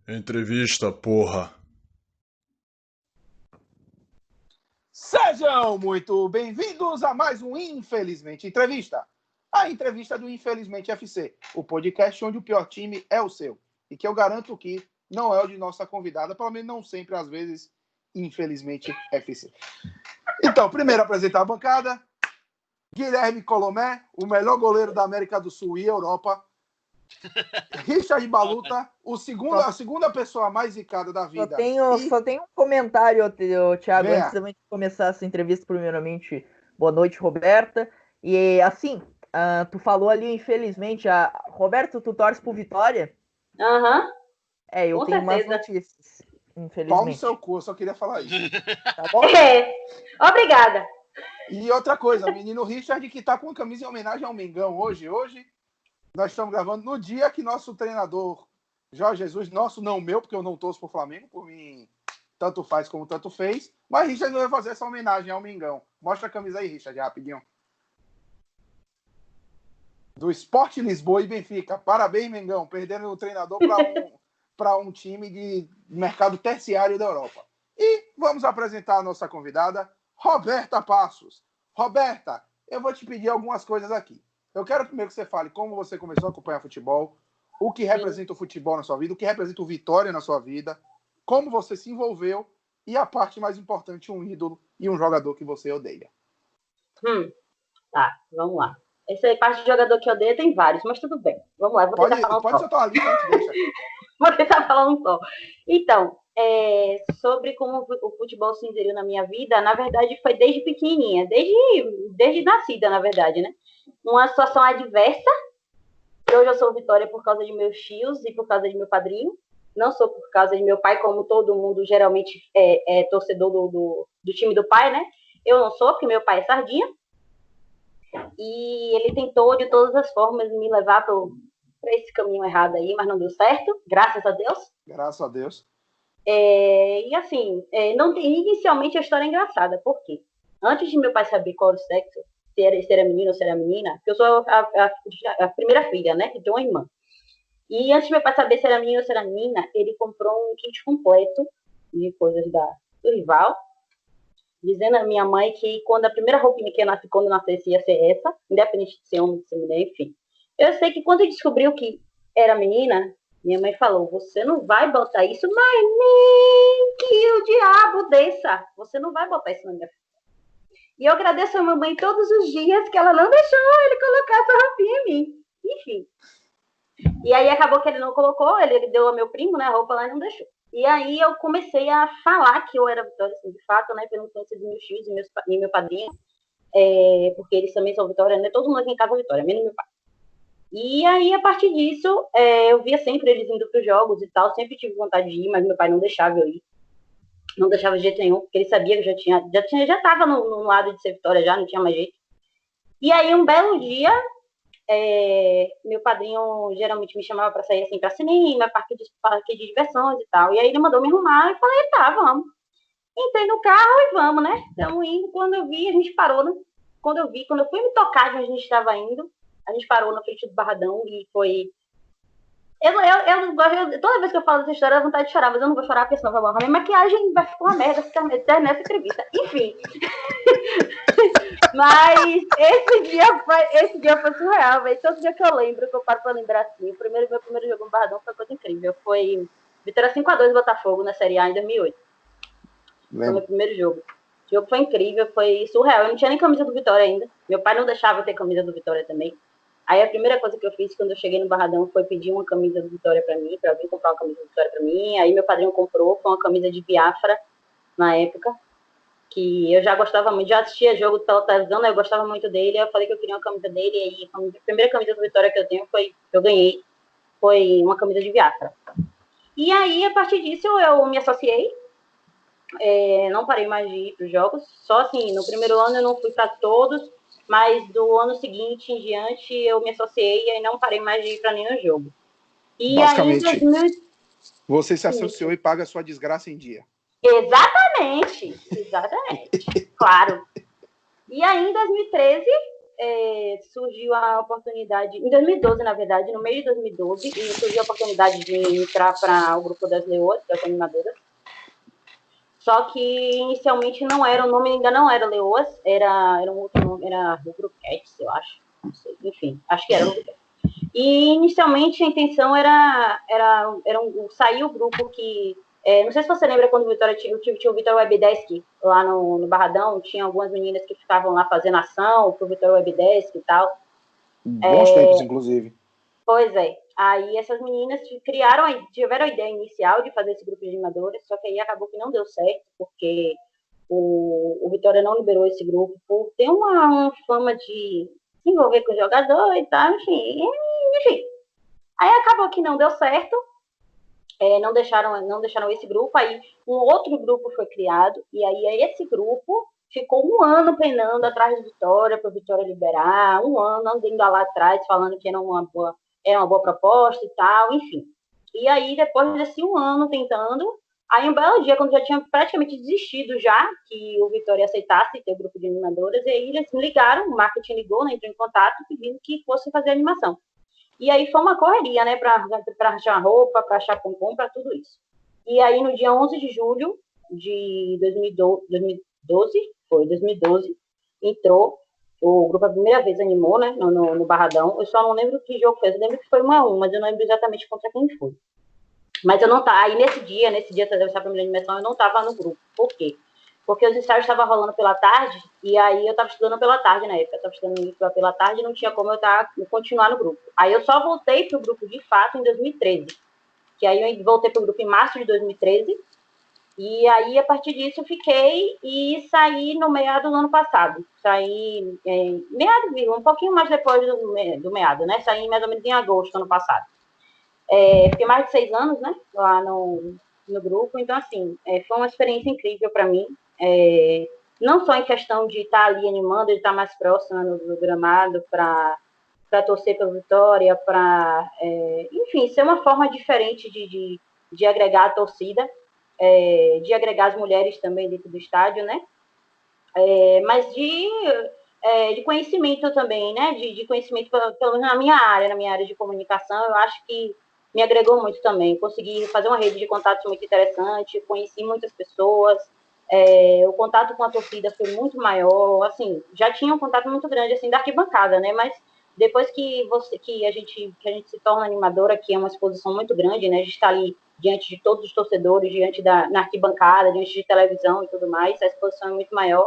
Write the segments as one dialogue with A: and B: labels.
A: Entrevista, porra.
B: Sejam muito bem-vindos a mais um Infelizmente Entrevista. A entrevista do Infelizmente FC, o podcast onde o pior time é o seu. E que eu garanto que não é o de nossa convidada, pelo menos não sempre, às vezes, Infelizmente FC. Então, primeiro apresentar a bancada. Guilherme Colomé, o melhor goleiro da América do Sul e Europa. Richard Baluta, a segunda pessoa mais zicada da vida.
C: Só tenho um comentário, Thiago,
B: Venha.
C: antes da gente começar essa entrevista, primeiramente, boa noite, Roberta. E assim, tu falou ali, infelizmente, Roberto, tu torce pro Vitória?
D: Aham.
C: Eu
D: Com
C: tenho umas
D: certeza.
C: notícias, infelizmente.
B: Pau no seu cu, eu só queria falar isso.
C: Tá bom?
D: Obrigada.
B: E outra coisa, o menino Richard que tá com a camisa em homenagem ao Mengão hoje. Hoje nós estamos gravando no dia que nosso treinador Jorge Jesus, nosso não meu, porque eu não torço pro Flamengo, por mim tanto faz como tanto fez, mas Richard vai fazer essa homenagem ao Mengão. Mostra a camisa aí, Richard, rapidinho. Do Sport Lisboa e Benfica. Parabéns, Mengão, perdendo o treinador para um time de mercado terciário da Europa. E vamos apresentar a nossa convidada, Roberta Passos. Roberta, eu vou te pedir algumas coisas aqui. Eu quero primeiro que você fale como você começou a acompanhar futebol, o que representa o futebol na sua vida, o que representa o Vitória na sua vida, como você se envolveu e a parte mais importante, um ídolo e um jogador que você odeia.
D: Tá, vamos lá. Essa parte de jogador que eu odeio tem vários, mas tudo bem. Vamos lá,
B: Pode soltar uma lista, a gente deixa.
D: Vou tentar falar um só. Então, sobre como o futebol se inseriu na minha vida, na verdade foi desde pequenininha, desde nascida, na verdade, né? Uma situação adversa, que hoje eu sou Vitória por causa de meus tios e por causa de meu padrinho, não sou por causa de meu pai, como todo mundo geralmente é torcedor do time do pai, né? Eu não sou, porque meu pai é sardinha, e ele tentou de todas as formas me levar para esse caminho errado aí, mas não deu certo, graças a Deus.
B: Graças a Deus.
D: E assim, inicialmente a história é engraçada, por quê? Antes de meu pai saber qual era o sexo, se era menino ou se era menina, porque eu sou a primeira filha, né, de uma irmã. E antes de meu pai saber se era menino ou se era menina, ele comprou um kit completo de coisas do rival, dizendo a minha mãe que quando a primeira roupinha que ia nascer, quando nascesse, ia ser essa, independente de ser homem, de ser mulher, enfim. Eu sei que quando descobriu que era menina, minha mãe falou, você não vai botar isso, mas nem que o diabo desça. Você não vai botar isso na minha filha. E eu agradeço a mamãe todos os dias que ela não deixou ele colocar essa roupinha em mim. Enfim. E aí acabou que ele não colocou, ele deu ao meu primo, né, a roupa lá e não deixou. E aí eu comecei a falar que eu era Vitória, assim, de fato, né, pelo influência dos meus tios e meu padrinho, porque eles também são Vitória, né, todo mundo aqui em casa é Vitória, menos meu pai. E aí, a partir disso, eu via sempre eles indo para os jogos e tal, sempre tive vontade de ir, mas meu pai não deixava eu ir. Não deixava de jeito nenhum, porque ele sabia que eu já estava no lado de ser Vitória já, não tinha mais jeito. E aí, um belo dia, meu padrinho geralmente me chamava para sair assim para cinema, parque de diversões e tal. E aí ele mandou me arrumar e falei, tá, vamos. Entrei no carro e vamos, né? Estamos indo. Quando eu vi, a gente parou, né? Quando eu fui me tocar de onde a gente estava indo, a gente parou na frente do Barradão e foi... Toda vez que eu falo dessa história, eu tenho vontade de chorar, mas eu não vou chorar porque senão vai morrer. Minha maquiagem vai ficar uma merda nessa entrevista. Enfim. Mas esse dia foi surreal, velho. Todo dia que eu lembro, que eu paro pra lembrar assim, meu primeiro jogo no Barradão foi coisa incrível. Foi Vitória 5-2 Botafogo na Série A em 2008. Foi meu primeiro jogo. O jogo foi incrível, foi surreal. Eu não tinha nem camisa do Vitória ainda. Meu pai não deixava eu ter camisa do Vitória também. Aí a primeira coisa que eu fiz quando eu cheguei no Barradão foi pedir uma camisa do Vitória pra mim, pra alguém comprar uma camisa do Vitória pra mim. Aí meu padrinho comprou, foi uma camisa de Biafra, na época, que eu já gostava muito, já assistia jogo pela televisão, né? Eu gostava muito dele, eu falei que eu queria uma camisa dele, e aí a primeira camisa do Vitória que eu ganhei, foi uma camisa de Biafra. E aí, a partir disso, eu me associei, não parei mais de ir pros jogos, só assim, no primeiro ano eu não fui pra todos, mas do ano seguinte em diante eu me associei e aí não parei mais de ir para nenhum jogo. E
B: basicamente,
D: aí,
B: você se associou e paga a sua desgraça em dia.
D: Exatamente. Claro. E aí em 2013 surgiu a oportunidade, em 2012, na verdade, no meio de 2012, e surgiu a oportunidade de entrar para o grupo das Leoas, das animadoras. Só que inicialmente não era, o nome ainda não era Leoas, era um outro nome, era Rubro Cats, eu acho. Não sei, enfim, acho que era Rubro Cats. E inicialmente a intenção era sair o grupo que. Não sei se você lembra quando o Vitória tinha o Vitória Webdesk lá no Barradão, tinha algumas meninas que ficavam lá fazendo ação pro Vitória Webdesk e tal.
B: Bons tempos, inclusive.
D: Pois é. Aí essas meninas tiveram a ideia inicial de fazer esse grupo de animadoras, só que aí acabou que não deu certo, porque o Vitória não liberou esse grupo por ter uma fama de se envolver com o jogador e tal, enfim. Aí acabou que não deu certo, não deixaram esse grupo, aí um outro grupo foi criado, e aí esse grupo ficou um ano penando atrás do Vitória, para o Vitória liberar, um ano andando lá atrás, falando que era uma boa proposta e tal, enfim. E aí, depois desse um ano tentando, aí um belo dia, quando já tinha praticamente desistido já, que o Vitória aceitasse ter o grupo de animadoras, e aí eles me ligaram, o marketing ligou, né, entrou em contato, pedindo que fosse fazer animação. E aí foi uma correria, né, para achar roupa, para achar pompom, para tudo isso. E aí, no dia 11 de julho de 2012, entrou o grupo a primeira vez animou, né, no Barradão. Eu só não lembro que jogo foi, eu lembro que foi 1-1, mas eu não lembro exatamente contra quem foi. Mas eu não tava, aí nesse dia dessa primeira animação, eu não tava no grupo. Por quê? Porque os ensaios estavam rolando pela tarde, e aí eu tava estudando pela tarde na época, eu tava estudando pela tarde e não tinha como eu continuar no grupo. Aí eu só voltei pro grupo de fato em 2013, que aí eu voltei pro grupo em março de 2013, e aí, a partir disso, eu fiquei e saí no meado do ano passado. Saí um pouquinho mais depois do meado, né? Saí mais ou menos em agosto do ano passado. Fiquei mais de 6 anos, né? Lá no grupo. Então, assim, foi uma experiência incrível para mim. Não só em questão de estar ali animando, de estar mais próxima no gramado para torcer pela vitória, para, enfim, ser uma forma diferente de agregar a torcida. De agregar as mulheres também dentro do estádio, né? Mas de conhecimento também, né? De conhecimento, pelo menos na minha área de comunicação, eu acho que me agregou muito também. Consegui fazer uma rede de contatos muito interessante, conheci muitas pessoas, o contato com a torcida foi muito maior, assim, já tinha um contato muito grande, assim, da arquibancada, né? Mas depois que a gente se torna animadora, que é uma exposição muito grande, né? A gente está ali diante de todos os torcedores, na arquibancada, diante de televisão e tudo mais, a exposição é muito maior.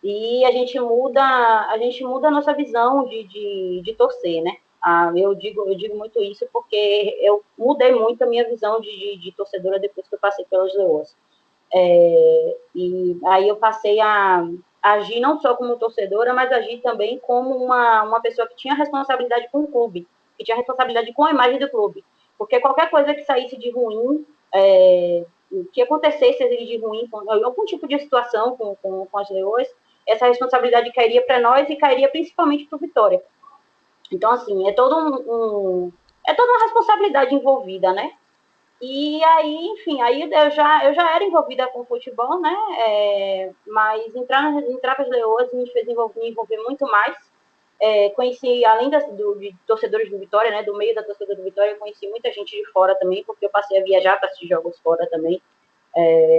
D: E a gente muda a nossa visão de torcer, né? Eu digo muito isso porque eu mudei muito a minha visão de torcedora depois que eu passei pelas Leoas. E aí eu passei a agir não só como torcedora, mas agir também como uma pessoa que tinha responsabilidade com o clube, que tinha responsabilidade com a imagem do clube. Porque qualquer coisa que saísse de ruim, que acontecesse de ruim, algum tipo de situação com as Leoas, essa responsabilidade cairia para nós e cairia principalmente para o Vitória. Então, assim, é toda uma responsabilidade envolvida, né? E aí, enfim, aí eu já era envolvida com futebol, né? Mas entrar para as Leoas me fez me envolver muito mais. Conheci, além de torcedores do Vitória, né? Do meio da torcedora do Vitória, eu conheci muita gente de fora também, porque eu passei a viajar para assistir jogos fora também.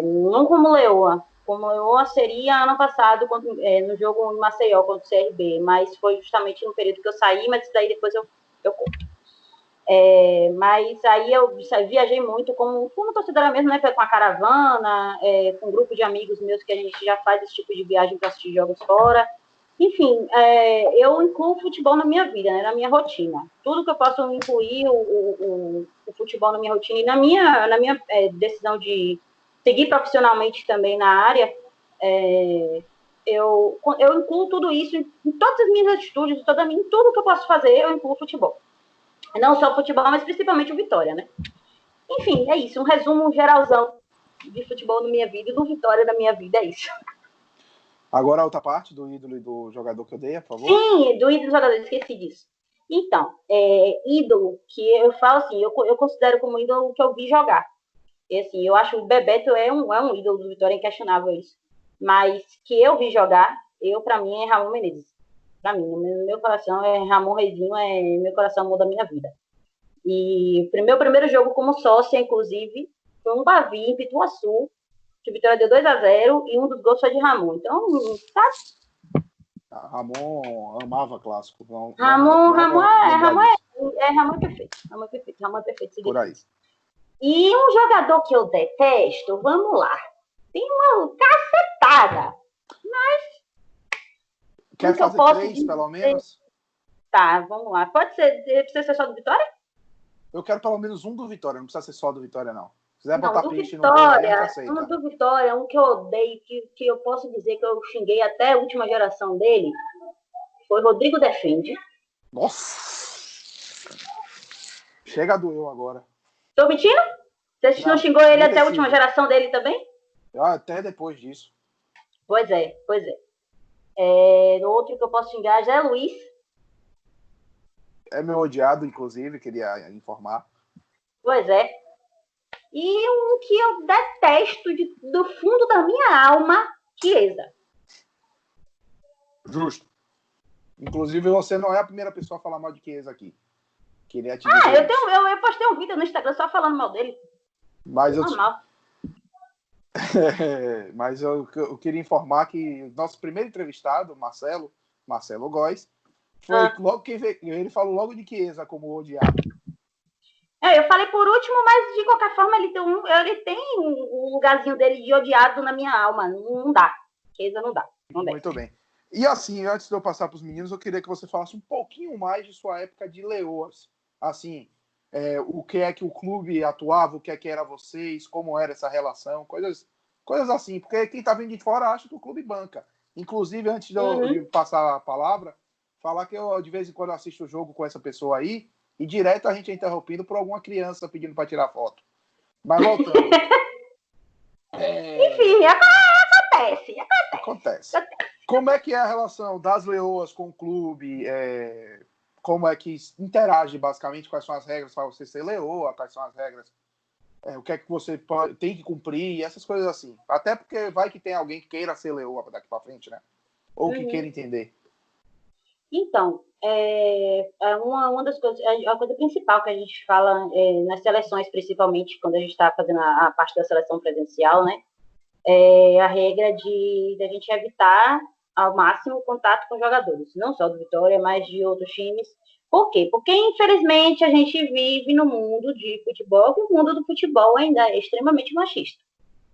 D: Não como Leoa. Como Leoa seria ano passado, no jogo em Maceió contra o CRB, mas foi justamente no período que eu saí, mas isso daí depois eu conto. Mas aí eu viajei muito como torcedora mesmo, né? Com a caravana, com um grupo de amigos meus que a gente já faz esse tipo de viagem para assistir jogos fora. Enfim, eu incluo o futebol na minha vida, né, na minha rotina. Tudo que eu posso incluir o futebol na minha rotina e na minha decisão de seguir profissionalmente também na área, eu incluo tudo isso em todas as minhas atitudes, em tudo que eu posso fazer, eu incluo o futebol. Não só o futebol, mas principalmente o Vitória, né? Enfim, é isso. Um resumo geralzão de futebol na minha vida e do Vitória na minha vida, é isso.
B: Agora a outra parte do ídolo e do jogador que odeia, por favor.
D: Sim, do ídolo do jogador, esqueci disso. Então, ídolo, que eu falo assim, eu considero como ídolo o que eu vi jogar. E, assim, eu acho que o Bebeto é um ídolo do Vitória, inquestionável isso. Mas que eu vi jogar, para mim, é Raul Menezes. Pra mim, no meu coração, Ramon Reizinho meu coração, amor da minha vida. E o meu primeiro jogo como sócia, inclusive, foi um Bavi em Pituaçu, que a Vitória deu 2-0 e um dos gols foi de Ramon. Então, sabe?
B: Ramon amava clássico.
D: Ramon é perfeito. Ramon é perfeito.
B: Por aí.
D: E um jogador que eu detesto, vamos lá. Tem uma cacetada. Mas.
B: Quer fazer 3, pelo menos?
D: Tá, vamos lá. Precisa ser só do Vitória?
B: Eu quero pelo menos um do Vitória, não precisa ser só do Vitória, não. Se quiser
D: Não,
B: botar
D: do
B: peixe no gol, aí a gente aceita.
D: Um do Vitória, um que eu odeio, que eu posso dizer que eu xinguei até a última geração dele, foi Rodrigo Defende.
B: Nossa! Chega doeu agora.
D: Tô mentindo? Você não xingou ele até a última geração dele também?
B: Até depois disso.
D: Pois é. Outro que eu posso xingar já é Luiz.
B: É meu odiado, inclusive, queria informar.
D: Pois é. E um que eu detesto do fundo da minha alma, Chiesa.
B: Justo. Inclusive, você não é a primeira pessoa a falar mal de Chiesa aqui. Queria te dizer
D: eu postei um vídeo no Instagram só falando mal dele.
B: Mas
D: normal.
B: Mas eu queria informar que o nosso primeiro entrevistado, Marcelo Góes, foi logo que ele falou logo de Chiesa como odiado.
D: Eu falei por último, mas de qualquer forma ele tem um lugarzinho dele de odiado na minha alma. Não dá. Chiesa não dá.
B: Muito bem. E assim, antes de eu passar para os meninos, eu queria que você falasse um pouquinho mais de sua época de Leoas. Assim, o que é que o clube atuava, o que é que era vocês, como era essa relação, coisas assim. Porque quem está vindo de fora acha que o clube banca. Inclusive, antes de passar a palavra, falar que eu de vez em quando assisto o jogo com essa pessoa aí, e direto a gente é interrompido por alguma criança pedindo para tirar foto. Mas voltando.
D: Enfim, acontece.
B: Como é que é a relação das Leoas com o clube? Como é que interage, basicamente? Quais são as regras para você ser Leoa? Quais são as regras? O que é que você tem que cumprir? E essas coisas assim. Até porque vai que tem alguém que queira ser Leoa daqui para frente, né? Ou que queira entender.
D: Então, uma das coisas, a coisa principal que a gente fala nas seleções, principalmente quando a gente está fazendo a parte da seleção presencial, né? É a regra de a gente evitar ao máximo o contato com jogadores, não só do Vitória, mas de outros times. Por quê? Porque, infelizmente, a gente vive no mundo de futebol, e o mundo do futebol ainda é extremamente machista.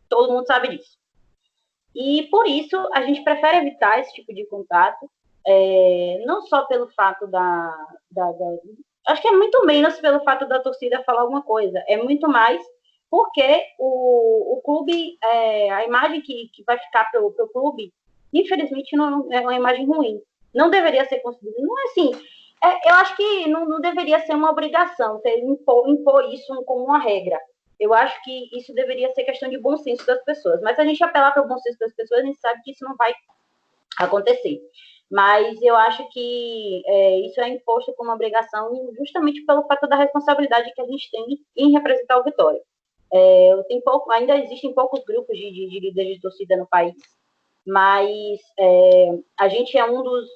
D: Todo mundo sabe disso. E, por isso, a gente prefere evitar esse tipo de contato, não só pelo fato acho que é muito menos pelo fato da torcida falar alguma coisa, é muito mais porque o clube, a imagem que vai ficar para o clube, infelizmente, não é uma imagem ruim. Não deveria ser construída. Não é assim. Eu acho que não deveria ser uma obrigação impor isso como uma regra. Eu acho que isso deveria ser questão de bom senso das pessoas. Mas se a gente apelar para o bom senso das pessoas, a gente sabe que isso não vai acontecer. Mas eu acho que isso é imposto como uma obrigação justamente pelo fato da responsabilidade que a gente tem em representar o Vitória. Ainda existem poucos grupos de líderes de torcida no país, mas a gente é um dos...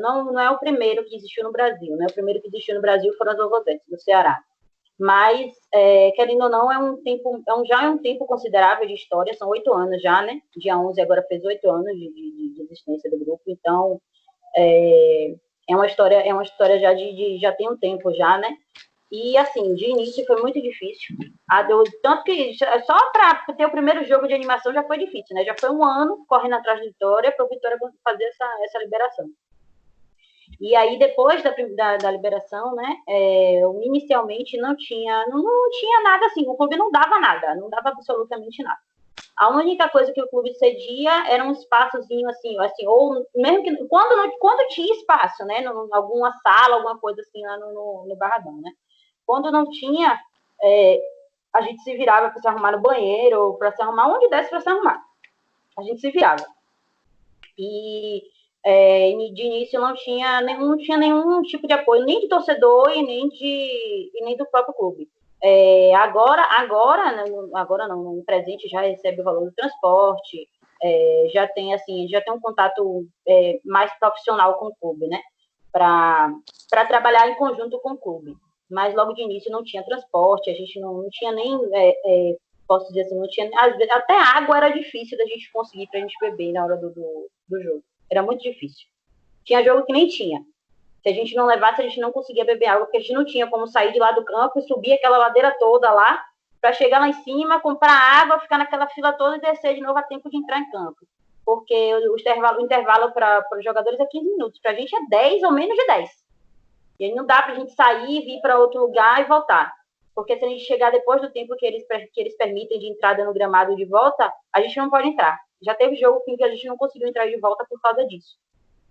D: não é o primeiro que existiu no Brasil, né? O primeiro que existiu no Brasil foram as Ovozetes, do Ceará. Mas, querendo ou não, já é um tempo considerável de história, são 8 anos já, né? Dia 11 agora fez 8 anos de existência do grupo, então é uma história já tem um tempo já, né? E, assim, de início foi muito difícil. Tanto que só para ter o primeiro jogo de animação já foi difícil, né? Já foi um ano correndo atrás da Vitória para o Vitória fazer essa liberação. E aí, depois da liberação, né, inicialmente não tinha nada assim, o clube não dava nada, não dava absolutamente nada. A única coisa que o clube cedia era um espaçozinho assim, ou mesmo que quando tinha espaço, né, alguma sala, alguma coisa assim lá no Barradão, né. Quando não tinha, a gente se virava para se arrumar no banheiro, para se arrumar onde desse para se arrumar. A gente se virava. E de início não tinha nenhum tipo de apoio, nem de torcedor e nem do próprio clube. Agora não, no presente já recebe o valor do transporte, já tem um contato mais profissional com o clube, né? Para trabalhar em conjunto com o clube. Mas logo de início não tinha transporte, a gente não tinha nem, posso dizer assim, não tinha, até água era difícil da gente conseguir para a gente beber na hora do jogo. Era muito difícil. Tinha jogo que nem tinha. Se a gente não levasse, a gente não conseguia beber água, porque a gente não tinha como sair de lá do campo e subir aquela ladeira toda lá, para chegar lá em cima, comprar água, ficar naquela fila toda e descer de novo a tempo de entrar em campo. Porque o intervalo para os jogadores é 15 minutos. Para a gente é 10 ou menos de 10. E aí não dá para a gente sair, vir para outro lugar e voltar. Porque se a gente chegar depois do tempo que eles permitem de entrada no gramado de volta, a gente não pode entrar. Já teve jogo que a gente não conseguiu entrar de volta por causa disso.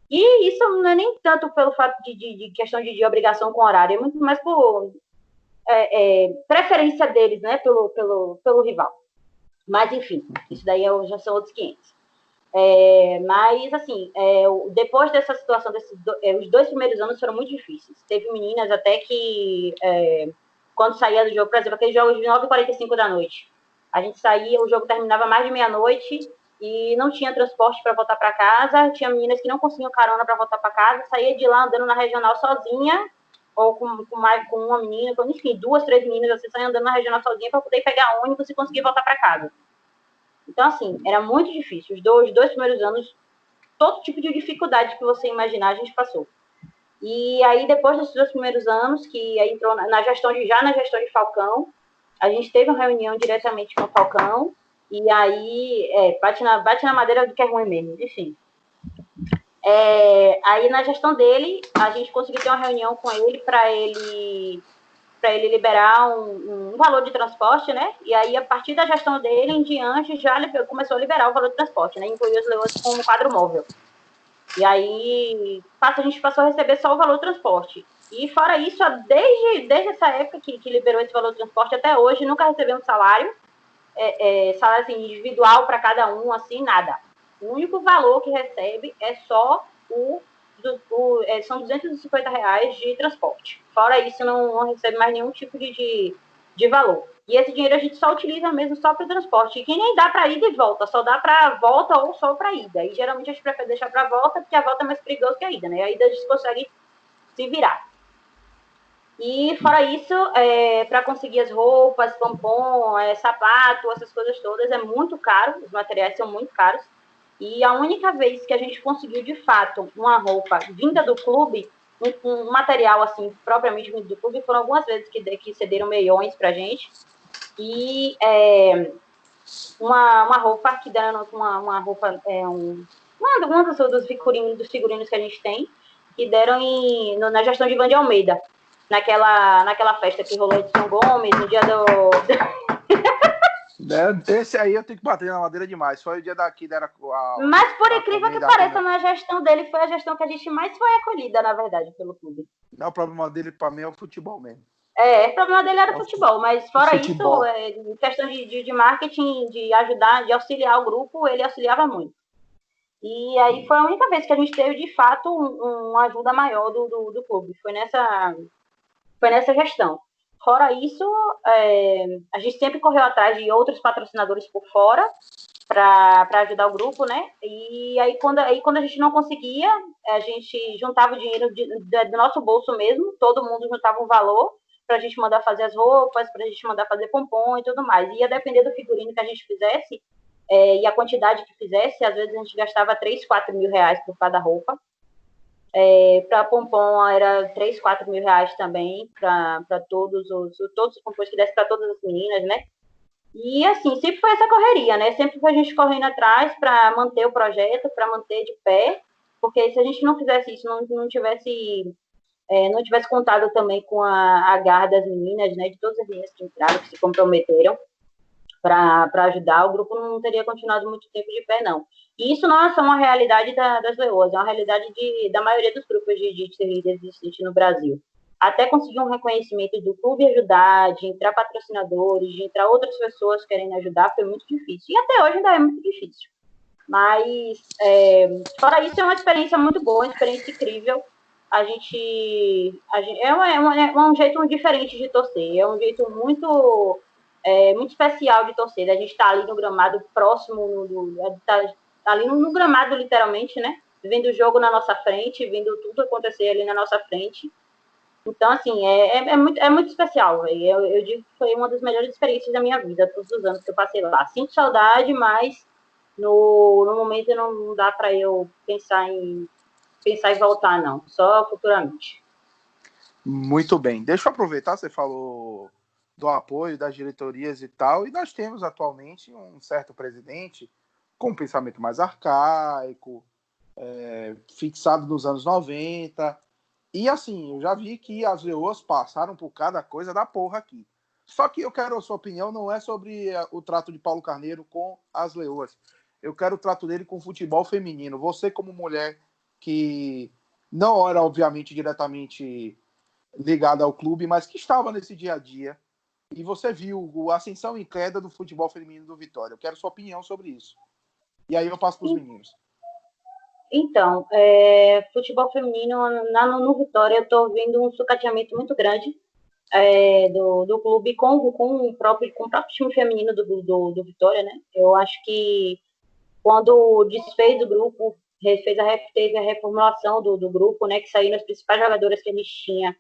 D: E isso não é nem tanto pelo fato de questão de obrigação com horário, é muito mais por preferência deles, né, pelo rival. Mas, enfim, isso daí já são outros 500. Mas, assim, depois dessa situação, os 2 primeiros anos foram muito difíceis. Teve meninas até que, quando saía do jogo, por exemplo, aquele jogo de 9h45 da noite, a gente saía, o jogo terminava mais de meia-noite e não tinha transporte para voltar para casa. Tinha meninas que não conseguiam carona para voltar para casa, saía de lá andando na regional sozinha, ou com uma menina, enfim, 2, 3 meninas assim, saiam andando na regional sozinha para poder pegar ônibus e conseguir voltar para casa. Então, assim, era muito difícil. Os dois primeiros anos, todo tipo de dificuldade que você imaginar, a gente passou. E aí, depois desses 2 primeiros anos, que aí entrou na gestão de Falcão, a gente teve uma reunião diretamente com o Falcão, e aí, bate na madeira do que é ruim mesmo, enfim. Aí, na gestão dele, a gente conseguiu ter uma reunião com ele para ele liberar um valor de transporte, né? E aí, a partir da gestão dele em diante, já começou a liberar o valor de transporte, né? Incluiu os leões com um quadro móvel. E aí, a gente passou a receber só o valor de transporte. E fora isso, desde essa época que liberou esse valor de transporte até hoje, nunca recebemos salário, salário assim, individual para cada um, assim, nada. O único valor que recebe é só são R$250 de transporte. Fora isso, não recebe mais nenhum tipo de valor. E esse dinheiro a gente só utiliza mesmo só para o transporte, que nem dá para ida e volta, só dá para volta ou só para ida. E geralmente a gente prefere deixar para volta, porque a volta é mais perigosa que a ida, né? A ida a gente consegue se virar. E fora isso, para conseguir as roupas, pompom, sapato, essas coisas todas, é muito caro, os materiais são muito caros. E a única vez que a gente conseguiu, de fato, uma roupa vinda do clube, um material, assim, propriamente vindo do clube, foram algumas vezes que cederam meiões pra gente. E uma roupa que deram, uma roupa, uma dos figurinos que a gente tem, que deram na gestão de Ivan de Almeida, naquela festa que rolou de São Gomes, no dia do...
B: Esse aí eu tenho que bater na madeira demais. Foi o dia daqui, deram
D: Mas por incrível que pareça, na gestão dele foi a gestão que a gente mais foi acolhida, na verdade, pelo clube.
B: Não, o problema dele, para mim, é o futebol mesmo.
D: O problema dele era o futebol, mas fora isso, em questão de marketing, de ajudar, de auxiliar o grupo, ele auxiliava muito. E aí foi a única vez que a gente teve, de fato, uma ajuda maior do clube. Foi nessa gestão. Fora isso, a gente sempre correu atrás de outros patrocinadores por fora para ajudar o grupo, né? E aí quando a gente não conseguia, a gente juntava o dinheiro do nosso bolso mesmo, todo mundo juntava um valor para a gente mandar fazer as roupas, para a gente mandar fazer pompom e tudo mais. Ia depender do figurino que a gente fizesse e a quantidade que fizesse, às vezes a gente gastava 3, 4 mil reais por cada roupa. Para pompom era 3, 4 mil reais também, para todos os pompons que desse para todas as meninas, né? E assim, sempre foi essa correria, né? Sempre foi a gente correndo atrás para manter o projeto, para manter de pé, porque se a gente não fizesse isso, não tivesse contado também com a garra das meninas, né? De todas as meninas que entraram, que se comprometeram para ajudar, o grupo não teria continuado muito tempo de pé, não. E isso não é só uma realidade das leoas, é uma realidade da maioria dos grupos de líderes existentes no Brasil. Até conseguir um reconhecimento do clube ajudar, de entrar patrocinadores, de entrar outras pessoas querendo ajudar, foi muito difícil. E até hoje ainda é muito difícil. Mas, fora isso, é uma experiência muito boa, uma experiência incrível. É um jeito diferente de torcer, é um jeito muito muito especial de torcer. A gente está ali no gramado próximo, tá ali no gramado, literalmente, né? Vendo o jogo na nossa frente, vendo tudo acontecer ali na nossa frente. Então, assim, é muito especial, véio. Eu digo que foi uma das melhores experiências da minha vida, todos os anos que eu passei lá. Sinto saudade, mas no momento não dá para eu pensar em voltar, não. Só futuramente.
B: Muito bem. Deixa eu aproveitar, você falou do apoio das diretorias e tal, e nós temos atualmente um certo presidente com um pensamento mais arcaico, fixado nos anos 90. E assim, eu já vi que as leoas passaram por cada coisa da porra aqui. Só que eu quero a sua opinião, não é sobre o trato de Paulo Carneiro com as leoas. Eu quero o trato dele com o futebol feminino. Você, como mulher que não era, obviamente, diretamente ligada ao clube, mas que estava nesse dia a dia, e você viu a ascensão e queda do futebol feminino do Vitória. Eu quero sua opinião sobre isso. E aí eu passo para os meninos.
D: Então, futebol feminino no Vitória, eu estou vendo um sucateamento muito grande do clube com o próprio time feminino do Vitória, né? Eu acho que quando desfez o grupo, teve a reformulação do grupo, né? Que saíram as principais jogadoras que a gente tinha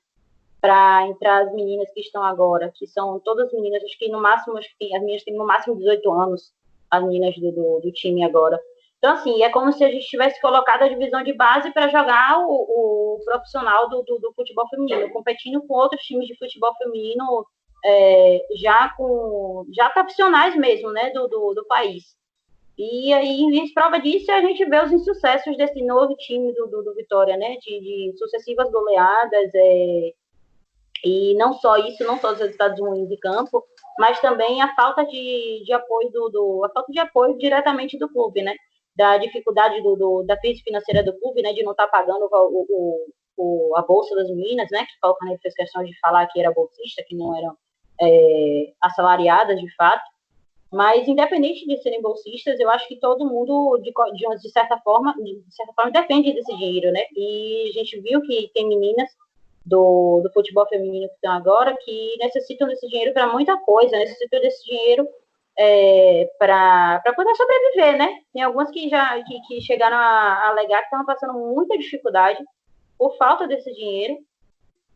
D: para entrar as meninas que estão agora, que são todas meninas, acho que as meninas têm no máximo 18 anos, as meninas do time agora. Então, assim, é como se a gente tivesse colocado a divisão de base para jogar o profissional do futebol feminino, competindo com outros times de futebol feminino já profissionais mesmo, né, do país. E aí, prova disso, a gente vê os insucessos desse novo time do Vitória, né, de sucessivas goleadas, e não só isso, não só os resultados ruins de campo, mas também a falta de apoio a falta de apoio diretamente do clube, né? Da dificuldade da crise financeira do clube, né? De não estar pagando a bolsa das meninas, né? Que o Paulo Carneiro fez questão de falar que era bolsista, que não eram assalariadas de fato. Mas independente de serem bolsistas, eu acho que todo mundo de certa forma depende desse dinheiro, né? E a gente viu que tem meninas do futebol feminino que estão agora, que necessitam desse dinheiro para muita coisa, necessitam desse dinheiro para poder sobreviver, né? Tem algumas que chegaram a alegar que estavam passando muita dificuldade por falta desse dinheiro.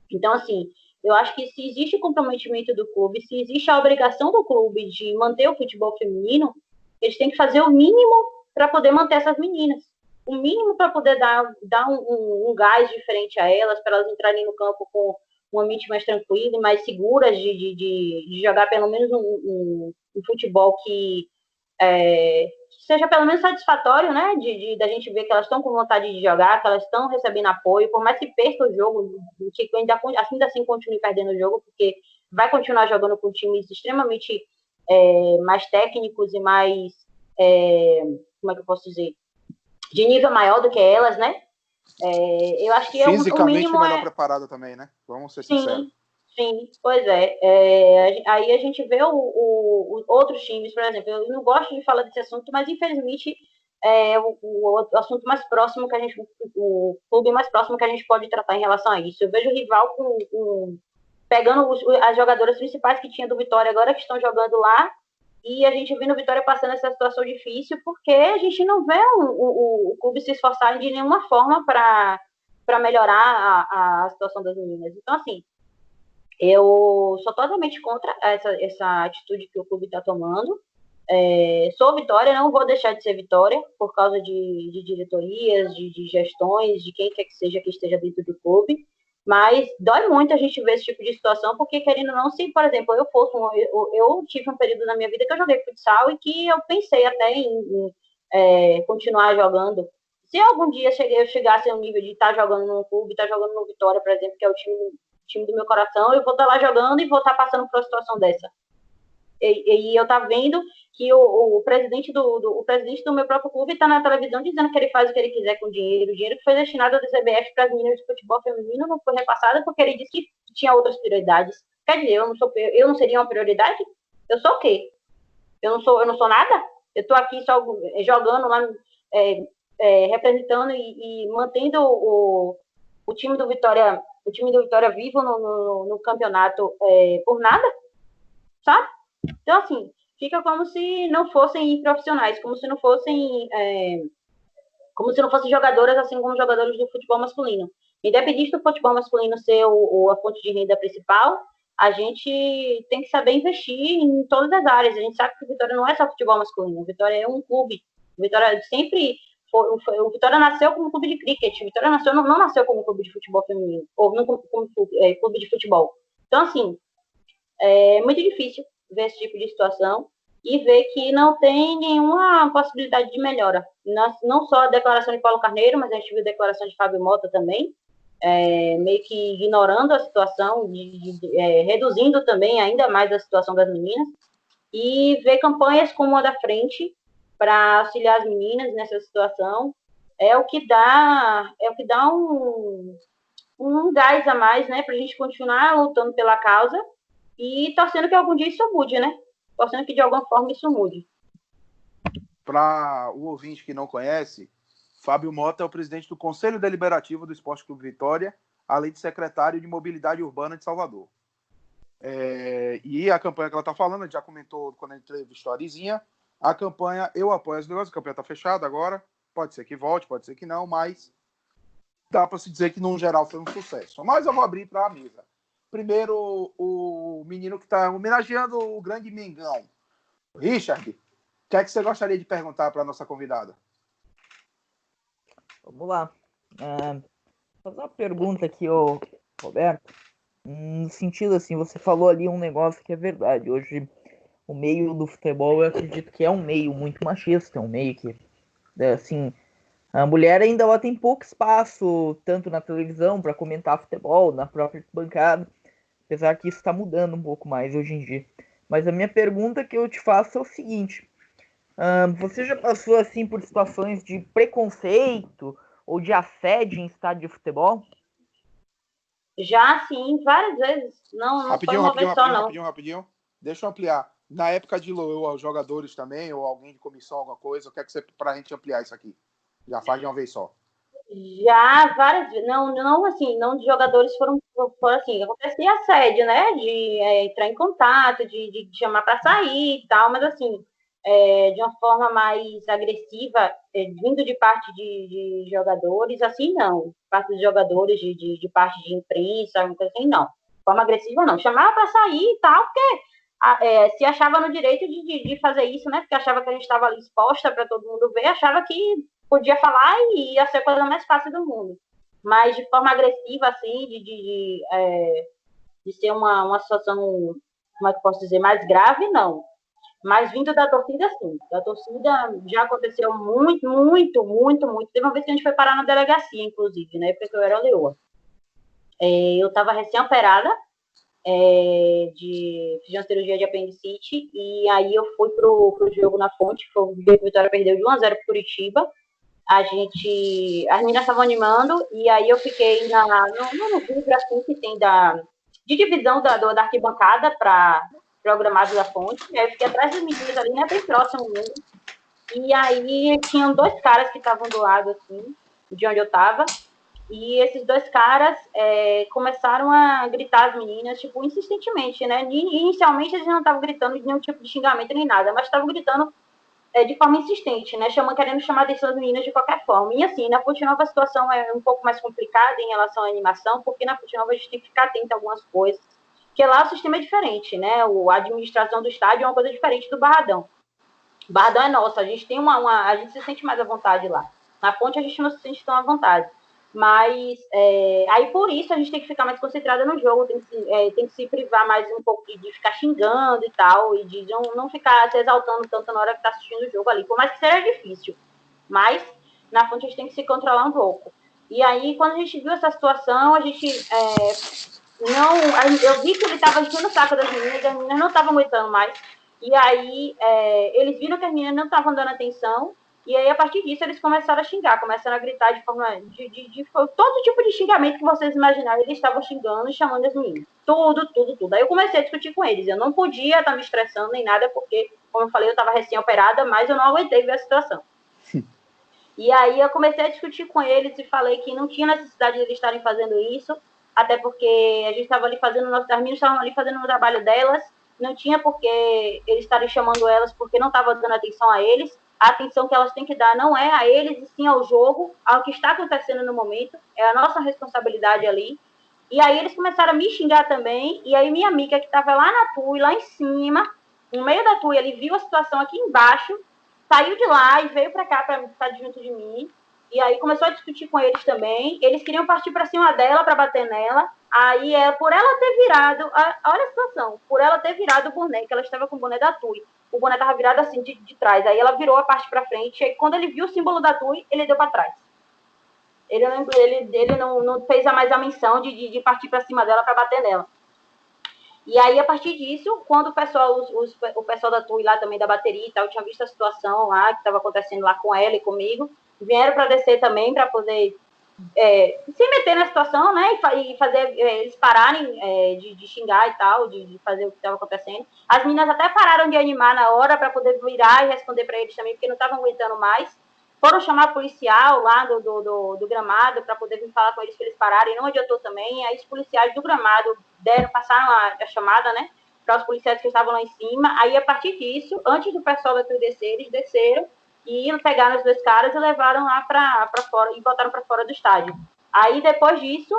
D: Então, assim, eu acho que se existe o comprometimento do clube, se existe a obrigação do clube de manter o futebol feminino, eles têm que fazer o mínimo para poder manter essas meninas. O mínimo para poder dar um gás diferente a elas, para elas entrarem no campo com um ambiente mais tranquilo e mais seguras de jogar pelo menos um futebol que seja pelo menos satisfatório, né? Da gente ver que elas estão com vontade de jogar, que elas estão recebendo apoio, por mais que perca o jogo, que ainda assim continue perdendo o jogo, porque vai continuar jogando com times extremamente mais técnicos e mais, como é que eu posso dizer, de nível maior do que elas, né? Eu acho que
B: fisicamente
D: o mínimo
B: melhor preparada também, né? Vamos ser sinceros.
D: Sim, pois aí a gente vê outros times, por exemplo, eu não gosto de falar desse assunto, mas infelizmente o assunto mais próximo que o clube mais próximo que a gente pode tratar em relação a isso. Eu vejo o rival pegando as jogadoras principais que tinha do Vitória agora, que estão jogando lá, e a gente vendo o Vitória passando essa situação difícil, porque a gente não vê o clube se esforçar de nenhuma forma para melhorar a situação das meninas. Então, assim, eu sou totalmente contra essa atitude que o clube está tomando. Sou Vitória, não vou deixar de ser Vitória por causa de diretorias, de gestões, de quem quer que seja que esteja dentro do clube. Mas dói muito a gente ver esse tipo de situação, porque querendo ou não, se, por exemplo, eu tive um período na minha vida que eu joguei futsal e que eu pensei até em continuar jogando. Se algum dia eu chegasse ao nível de estar jogando num clube, estar jogando no Vitória, por exemplo, que é o time do meu coração, eu vou estar lá jogando e vou estar passando por uma situação dessa. E eu tá vendo que o presidente do meu próprio clube está na televisão dizendo que ele faz o que ele quiser com o dinheiro que foi destinado da CBF para as meninas de futebol feminino não foi repassado porque ele disse que tinha outras prioridades. Quer dizer, eu não seria uma prioridade? Eu sou o quê? Eu não sou nada? Eu estou aqui só jogando lá, representando e mantendo o time do Vitória vivo no campeonato por nada, sabe? Então, assim, fica como se não fossem profissionais, como se não fossem jogadoras, assim como jogadores do futebol masculino. Independente do futebol masculino ser a fonte de renda principal, a gente tem que saber investir em todas as áreas. A gente sabe que o Vitória não é só futebol masculino, o Vitória é um clube. O Vitória sempre o Vitória nasceu como clube de cricket, o Vitória não nasceu como clube de futebol feminino, ou não como clube de futebol. Então, assim, é muito difícil ver esse tipo de situação e ver que não tem nenhuma possibilidade de melhora. Não só a declaração de Paulo Carneiro, mas a gente viu a declaração de Fábio Mota também, meio que ignorando a situação, reduzindo também ainda mais a situação das meninas, e ver campanhas como a da frente para auxiliar as meninas nessa situação é o que dá um gás a mais, né, para a gente continuar lutando pela causa e torcendo que algum dia isso mude, né? Torcendo que de alguma forma isso mude.
B: Para o ouvinte que não conhece, Fábio Mota é o presidente do Conselho Deliberativo do Esporte Clube Vitória, além de secretário de Mobilidade Urbana de Salvador. E a campanha que ela está falando, a gente já comentou quando a gente entrevistou a Arizinha, a campanha Eu Apoio as Leões, a campanha está fechada agora, pode ser que volte, pode ser que não, mas dá para se dizer que, no geral, foi um sucesso. Mas eu vou abrir para a mesa. Primeiro, o menino que está homenageando o grande Mengão. Richard, o que é que você gostaria de perguntar para a nossa convidada?
C: Vamos lá. Vou fazer uma pergunta aqui, Roberto. No sentido assim, você falou ali um negócio que é verdade. Hoje, o meio do futebol, eu acredito que é um meio muito machista, é um meio que, assim, a mulher ainda ela tem pouco espaço, tanto na televisão, para comentar futebol, na própria bancada, apesar que isso está mudando um pouco mais hoje em dia. Mas a minha pergunta que eu te faço é o seguinte: você já passou assim por situações de preconceito ou de assédio em estádio de futebol?
D: Já, sim, várias vezes. Não foi uma vez só, não.
B: Rapidinho. Deixa eu ampliar. Na época de Loeu, os jogadores também, ou alguém de comissão, alguma coisa, o que é que você, para a gente ampliar isso aqui? Já faz de uma vez só.
D: Já várias vezes. Não assim, não de jogadores foram assim, acontecia assédio, né? De entrar em contato, de chamar para sair e tal, mas assim, de uma forma mais agressiva, vindo de parte de jogadores, assim, não. Parte dos jogadores, de parte de imprensa, assim, não. De forma agressiva, não. Chamava para sair e tal, porque se achava no direito de fazer isso, né? Porque achava que a gente estava ali exposta para todo mundo ver, achava que podia falar e ia ser a coisa mais fácil do mundo. Mas de forma agressiva, assim, de ser uma situação, como é que posso dizer, mais grave, não. Mas vindo da torcida, sim. Da torcida já aconteceu muito. Teve uma vez que a gente foi parar na delegacia, inclusive, né? Porque eu era leoa. Eu estava recém-operada, fiz uma cirurgia de apendicite, e aí eu fui pro jogo na Fonte, que foi o dia que o Vitória perdeu de 1-0 pro Curitiba. As meninas estavam animando, e aí eu fiquei no vidro assim que tem de divisão da arquibancada para programados da Fonte. E aí eu fiquei atrás das meninas ali, né, bem próximo mesmo. E aí tinham dois caras que estavam do lado, assim, de onde eu estava. E esses dois caras começaram a gritar as meninas, tipo, insistentemente, né? Inicialmente eles não estavam gritando de nenhum tipo de xingamento nem nada, mas estavam gritando de forma insistente, né? Querendo chamar a atenção das meninas de qualquer forma. E assim, na Fonte Nova a situação é um pouco mais complicada em relação à animação, porque na Fonte Nova a gente tem que ficar atento a algumas coisas. Porque lá o sistema é diferente, né? A administração do estádio é uma coisa diferente do Barradão. O Barradão é nosso, a gente tem a gente se sente mais à vontade lá. Na Fonte a gente não se sente tão à vontade. Mas aí por isso a gente tem que ficar mais concentrada no jogo, tem que se privar mais um pouco de ficar xingando e tal, e de não ficar se exaltando tanto na hora que tá assistindo o jogo ali, por mais que seja difícil. Mas na Fonte a gente tem que se controlar um pouco. E aí, quando a gente viu essa situação, a gente eu vi que ele estava enchendo o saco das meninas não estavam aguentando mais. E aí eles viram que as meninas não estavam dando atenção. E aí, a partir disso, eles começaram a xingar, começaram a gritar de forma todo tipo de xingamento que vocês imaginarem, eles estavam xingando e chamando as meninas. Tudo. Aí eu comecei a discutir com eles. Eu não podia estar me estressando nem nada, porque, como eu falei, eu estava recém-operada, mas eu não aguentei ver a situação. E aí eu comecei a discutir com eles e falei que não tinha necessidade de eles estarem fazendo isso, até porque a gente estava ali fazendo as meninas estavam ali fazendo o trabalho delas, não tinha porque eles estarem chamando elas porque não estava dando atenção a eles. A atenção que elas têm que dar não é a eles, e sim ao jogo, ao que está acontecendo no momento. É a nossa responsabilidade ali. E aí eles começaram a me xingar também. E aí minha amiga, que estava lá na TUI, lá em cima, no meio da TUI, ele viu a situação aqui embaixo, saiu de lá e veio para cá para ficar junto de mim. E aí começou a discutir com eles também. Eles queriam partir para cima dela, para bater nela. Aí, por ela ter virado... Olha a situação. Por ela ter virado o boné, que ela estava com o boné da TUI. O boné estava virado assim, de trás. Aí ela virou a parte para frente. E quando ele viu o símbolo da TUI, ele deu para trás. Ele não fez mais a menção de partir para cima dela para bater nela. E aí, a partir disso, quando o pessoal da TUI lá também, da bateria e tal, tinha visto a situação lá, que estava acontecendo lá com ela e comigo, vieram para descer também, para poder se meter na situação, né, e fazer eles pararem de xingar e tal, de fazer o que estava acontecendo. As meninas até pararam de animar na hora para poder virar e responder para eles também, porque não estavam aguentando mais. Foram chamar policial lá do gramado para poder vir falar com eles que eles pararem, não adiantou também. Aí os policiais do gramado passaram a chamada, né, para os policiais que estavam lá em cima. Aí, a partir disso, antes do pessoal da TUI descer, eles desceram e pegaram os dois caras e levaram lá para fora e botaram para fora do estádio. Aí, depois disso,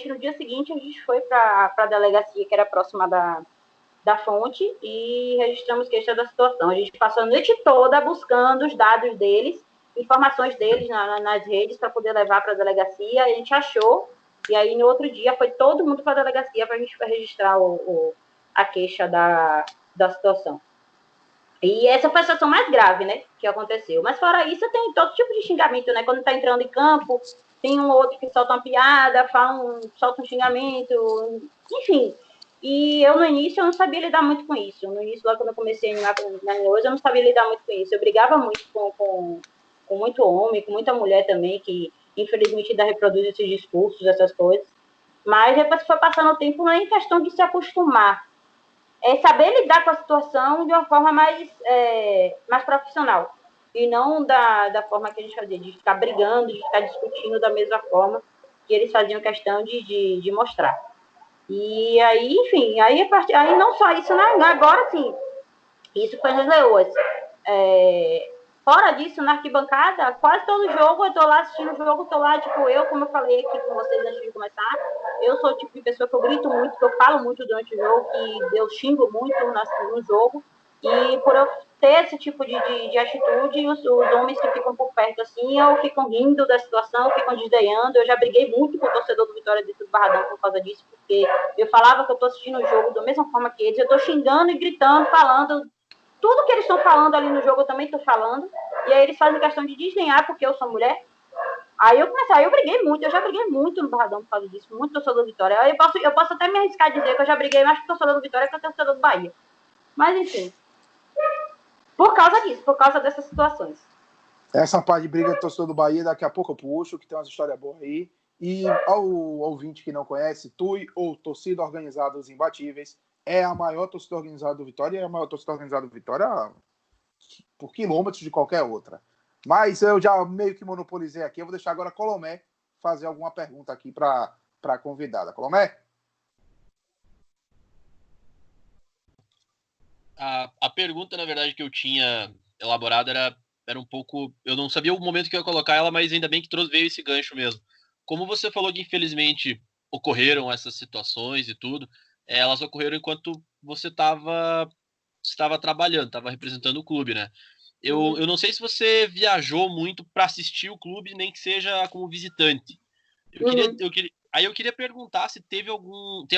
D: no dia seguinte, a gente foi para a delegacia, que era próxima da fonte, e registramos queixa da situação. A gente passou a noite toda buscando os dados deles, informações deles nas redes, para poder levar para a delegacia. A gente achou, e aí no outro dia foi todo mundo para a delegacia para a gente registrar a queixa da situação. E essa foi a situação mais grave, né, que aconteceu. Mas fora isso, tem todo tipo de xingamento, né? Quando está entrando em campo, tem um outro que solta uma piada, solta um xingamento, enfim. E eu, no início, eu não sabia lidar muito com isso. No início, logo quando eu comecei a animar na News, eu não sabia lidar muito com isso. Eu brigava muito com muito homem, com muita mulher também, que infelizmente ainda reproduz esses discursos, essas coisas. Mas depois que foi passando o tempo, não é em questão de se acostumar. É saber lidar com a situação de uma forma mais profissional. E não da forma que a gente fazia, de ficar brigando, de ficar discutindo da mesma forma que eles faziam questão de mostrar. E aí, enfim, aí não só isso, né? Agora sim, isso foi nas Leoas. Fora disso, na arquibancada, quase todo jogo eu tô lá assistindo o jogo, tô lá, tipo, como eu falei aqui com vocês antes de começar, eu sou o tipo de pessoa que eu grito muito, que eu falo muito durante o jogo, que eu xingo muito no jogo, e por eu ter esse tipo de atitude, os homens que ficam por perto, assim, ou ficam rindo da situação, ficam desdenhando. Eu já briguei muito com o torcedor do Vitória dentro do Barradão por causa disso, porque eu falava que eu tô assistindo o jogo da mesma forma que eles, eu tô xingando e gritando, falando tudo que eles estão falando ali no jogo, eu também estou falando. E aí eles fazem questão de desdenhar porque eu sou mulher. Aí eu briguei muito, eu já briguei muito no Barradão por causa disso, muito torcedor do Vitória. Eu posso até me arriscar a dizer que eu já briguei mais com o torcedor do Vitória que com o torcedor do Bahia. Mas enfim, por causa disso, por causa dessas situações.
B: Essa parte de briga do torcedor do Bahia, daqui a pouco eu puxo, que tem umas histórias boas aí. E ao ouvinte que não conhece, TUI, ou Torcida Organizada dos Imbatíveis, é a maior torcida organizada do Vitória, e é a maior torcida organizada do Vitória por quilômetros de qualquer outra. Mas eu já meio que monopolizei aqui, eu vou deixar agora a Colomé fazer alguma pergunta aqui para a convidada. Colomé?
E: A pergunta, na verdade, que eu tinha elaborado era um pouco... Eu não sabia o momento que eu ia colocar ela, mas ainda bem que veio esse gancho mesmo. Como você falou que, infelizmente, ocorreram essas situações e tudo, elas ocorreram enquanto você estava trabalhando, estava representando o clube, né? Eu não sei se você viajou muito para assistir o clube, nem que seja como visitante. Eu queria perguntar se tem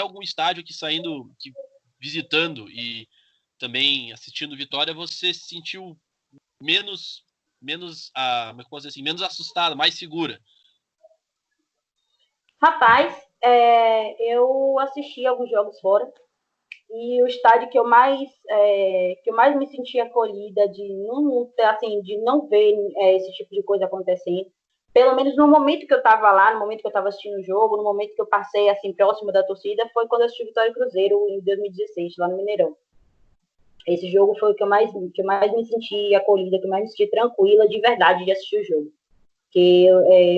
E: algum estádio aqui visitando e também assistindo Vitória, você se sentiu menos como eu posso dizer assim, menos assustada, mais segura?
D: Rapaz, eu assisti alguns jogos fora. E o estádio que eu mais me senti acolhida de não ver esse tipo de coisa acontecendo, pelo menos no momento que eu estava lá, no momento que eu estava assistindo o jogo, no momento que eu passei assim próximo da torcida, foi quando eu assisti Vitória e Cruzeiro em 2016, lá no Mineirão. Esse jogo foi o que eu mais me senti acolhida, que eu mais me senti tranquila de verdade de assistir o jogo. Porque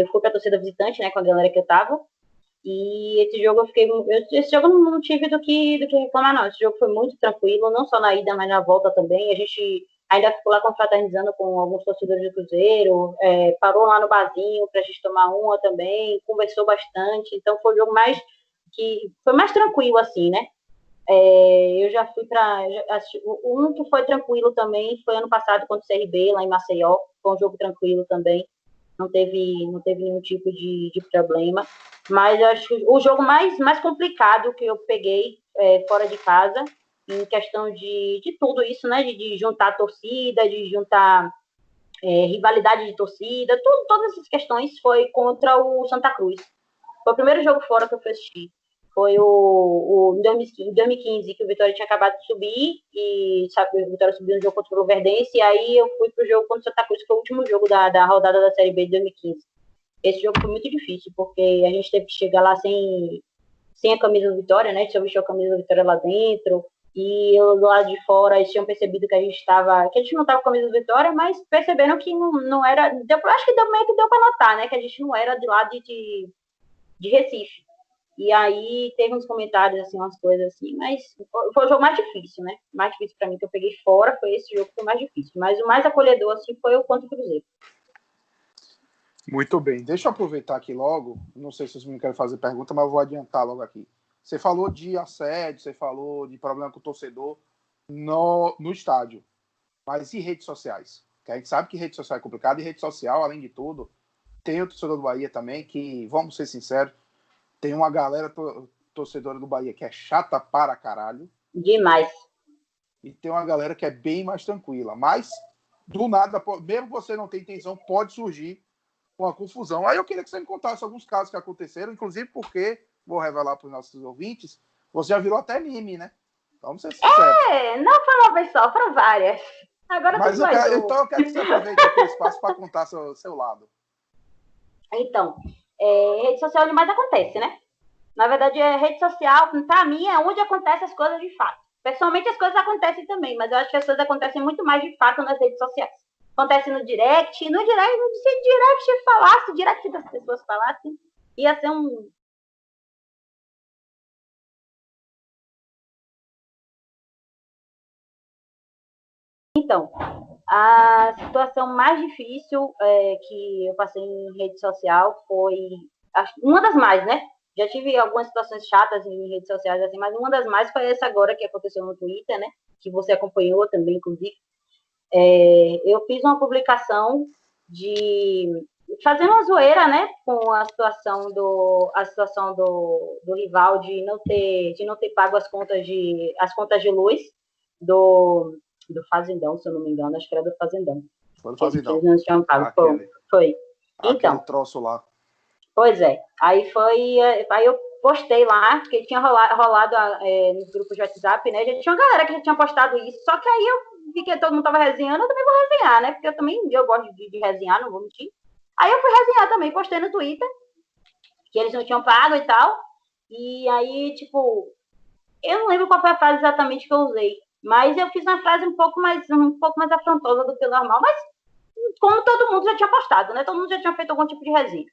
D: eu fui para a torcida visitante, né, com a galera que eu estava. E esse jogo esse jogo eu não tive do que reclamar, não. Esse jogo foi muito tranquilo, não só na ida, mas na volta também. A gente ainda ficou lá confraternizando com alguns torcedores do Cruzeiro, parou lá no barzinho pra gente tomar uma também, conversou bastante. Então foi o jogo foi mais tranquilo, assim, né? Eu já fui um que foi tranquilo também foi ano passado contra o CRB, lá em Maceió. Foi um jogo tranquilo também. Não teve nenhum tipo de problema. Mas eu acho que o jogo mais complicado que eu peguei fora de casa, em questão de tudo isso, né? De juntar torcida, de juntar rivalidade de torcida, todas essas questões, foi contra o Santa Cruz. Foi o primeiro jogo fora que eu fui assistir. Foi em 2015, que o Vitória tinha acabado de subir, e sabe, o Vitória subiu no jogo contra o Luverdense, e aí eu fui pro jogo contra o Santa Cruz, que foi o último jogo da rodada da Série B de 2015. Esse jogo foi muito difícil, porque a gente teve que chegar lá sem a camisa do Vitória, né? A gente só vestiu a camisa do Vitória lá dentro, e eu, do lado de fora, eles tinham percebido que a gente não estava com a camisa do Vitória, mas perceberam que não era... acho que meio que deu para notar, né? Que a gente não era de lá de Recife. E aí teve uns comentários, assim, umas coisas assim, mas foi o jogo mais difícil, né? Mais difícil pra mim, que eu peguei fora, foi esse jogo que foi mais difícil. Mas o mais acolhedor, assim, foi o contra o Cruzeiro.
B: Muito bem. Deixa eu aproveitar aqui logo. Não sei se vocês me querem fazer pergunta, mas eu vou adiantar logo aqui. Você falou de assédio, você falou de problema com o torcedor no estádio. Mas e redes sociais? Que a gente sabe que rede social é complicado, e rede social, além de tudo, tem o torcedor do Bahia também, que, vamos ser sinceros, tem uma galera torcedora do Bahia que é chata para caralho.
D: Demais.
B: E tem uma galera que é bem mais tranquila. Mas, do nada, mesmo você não ter intenção, pode surgir uma confusão. Aí eu queria que você me contasse alguns casos que aconteceram, inclusive porque, vou revelar para os nossos ouvintes, você já virou até meme, né? Vamos ser sinceros.
D: Não foi uma vez só, foram várias. Agora
B: mas eu quero que você aproveite aqui o espaço para contar seu lado.
D: Então, rede social é onde mais acontece, né? Na verdade, rede social, pra mim, é onde acontecem as coisas de fato. Pessoalmente, as coisas acontecem também, mas eu acho que as coisas acontecem muito mais de fato nas redes sociais. Acontece no direct, se direct falasse, direct das pessoas falassem, ia ser um... Então, a situação mais difícil que eu passei em rede social foi uma das mais, né? Já tive algumas situações chatas em redes sociais, assim, mas uma das mais foi essa agora que aconteceu no Twitter, né? Que você acompanhou também, inclusive. Eu fiz uma publicação fazendo uma zoeira, né? Com a situação do rival de não ter pago as contas de luz do Fazendão, se eu não me engano, acho que era do Fazendão.
B: Foi do Fazendão.
D: Eles não tinham pago. Foi. Então,
B: aquele troço lá.
D: Pois é. Aí eu postei lá, porque tinha rolado nos grupos de WhatsApp, né? Já tinha uma galera que já tinha postado isso, só que aí eu vi que todo mundo tava resenhando, eu também vou resenhar, né? Porque eu gosto de resenhar, não vou mentir. Aí eu fui resenhar também, postei no Twitter, que eles não tinham pago e tal. E aí, tipo, eu não lembro qual foi a frase exatamente que eu usei, mas eu fiz uma frase um pouco mais afrontosa do que o normal, mas como todo mundo já tinha postado, né? Todo mundo já tinha feito algum tipo de resenha.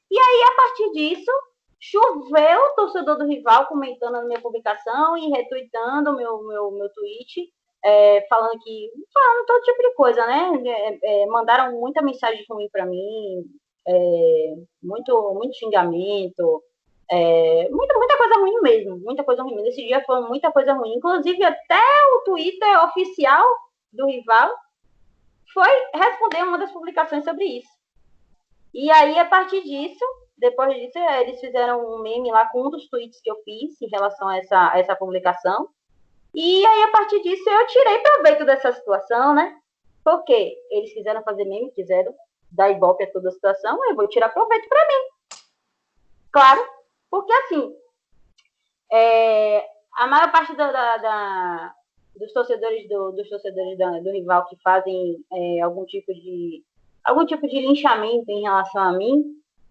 D: E aí, a partir disso, choveu o torcedor do rival comentando a minha publicação e retweetando o meu tweet, falando todo tipo de coisa, né? Mandaram muita mensagem ruim para mim, muito xingamento, muita coisa ruim mesmo, muita coisa ruim. Nesse dia foi muita coisa ruim. Inclusive, até o Twitter oficial do rival foi responder uma das publicações sobre isso. E aí, a partir disso, depois disso, eles fizeram um meme lá com um dos tweets que eu fiz em relação a essa publicação. E aí, a partir disso, eu tirei proveito dessa situação, né? Porque eles quiseram fazer meme, quiseram dar ibope a toda a situação, eu vou tirar proveito para mim. Claro, porque assim, a maior parte dos torcedores do rival que fazem algum tipo de linchamento em relação a mim,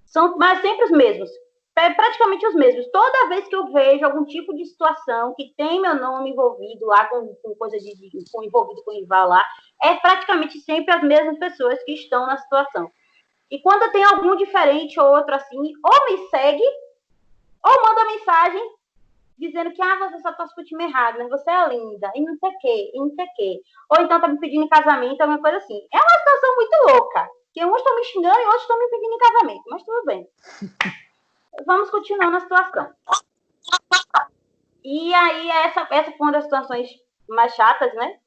D: são sempre os mesmos, praticamente os mesmos. Toda vez que eu vejo algum tipo de situação que tem meu nome envolvido lá com coisa envolvido com o rival lá, é praticamente sempre as mesmas pessoas que estão na situação. E quando tem algum diferente ou outro assim, ou me segue, ou manda mensagem dizendo que você só torce pro time errado, né? Você é linda, e não sei o quê, e não sei o quê. Ou então tá me pedindo em casamento, alguma coisa assim. É uma situação muito louca, que uns estão me xingando e outros estão me pedindo em casamento, mas tudo bem. Vamos continuar na situação. E aí, essa foi uma das situações mais chatas, né?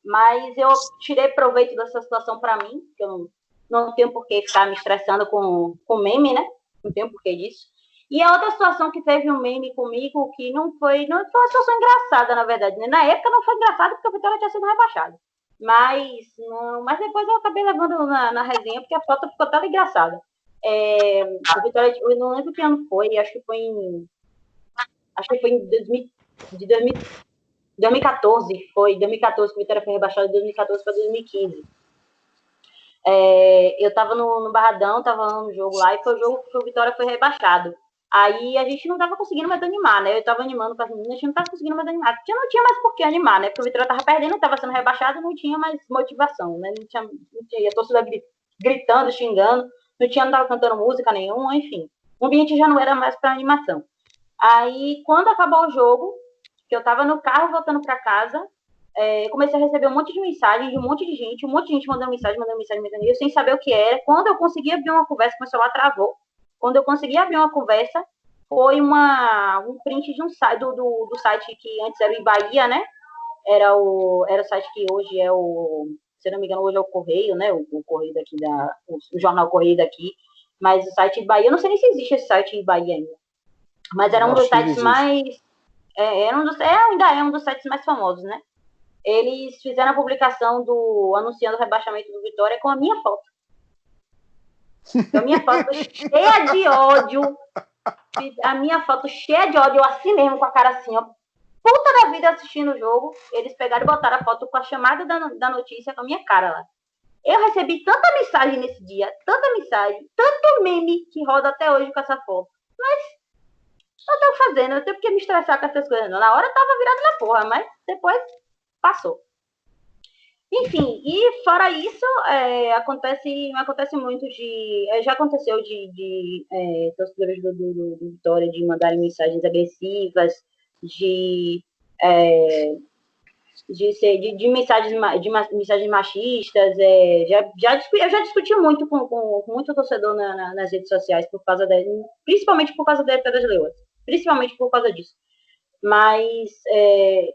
D: Mas eu tirei proveito dessa situação para mim, que eu não tenho por que ficar me estressando com meme, né? Não tenho por que disso. E a outra situação que teve um meme comigo, que não foi uma situação engraçada, na verdade. Né? Na época não foi engraçado, porque a Vitória tinha sido rebaixada. Mas depois eu acabei levando na resenha, porque a foto ficou toda engraçada. A Vitória, eu não lembro que ano foi, acho que foi em 2014. Foi 2014 que a Vitória foi rebaixada, de 2014 para 2015. Eu tava no Barradão, tava no jogo lá, e foi o jogo que o Vitória foi rebaixado. Aí a gente não tava conseguindo mais animar, né? Eu tava animando com as meninas, a gente não tava conseguindo mais animar. Porque não tinha mais por que animar, né? Porque o Vitória tava perdendo, tava sendo rebaixado, não tinha mais motivação, né? Não tinha a torcida gritando, xingando, não tava cantando música nenhuma, enfim. O ambiente já não era mais pra animação. Aí, quando acabou o jogo, que eu tava no carro voltando pra casa, comecei a receber um monte de mensagens de um monte de gente mandando mensagem, e eu sem saber o que era. Quando eu consegui abrir uma conversa, meu celular travou. Quando eu consegui abrir uma conversa, foi um print de um site, do site que antes era o Ibaía, né? Era o site que hoje é se não me engano, hoje é o Correio, né? O Correio daqui, o jornal Correio daqui. Mas o site Ibaía, eu não sei nem se existe esse site Ibaía ainda. Mas era um dos sites mais... ainda é um dos sites mais famosos, né? Eles fizeram a publicação anunciando o rebaixamento do Vitória com a minha foto. A minha foto cheia de ódio. A minha foto cheia de ódio, eu assim mesmo, com a cara assim, ó. Puta da vida assistindo o jogo. Eles pegaram e botaram a foto com a chamada da notícia com a minha cara lá. Eu recebi tanta mensagem nesse dia, tanta mensagem, tanto meme que roda até hoje com essa foto. Mas eu tô fazendo, eu tenho que me estressar com essas coisas. Não. Na hora eu tava virado na porra, mas depois passou. Enfim, e fora isso, acontece muito já aconteceu de torcedores do Vitória de mandarem mensagens agressivas, de mensagens machistas. Eu já discuti muito com muito torcedor nas redes sociais, principalmente por causa da época das Leoas, principalmente por causa disso. Mas,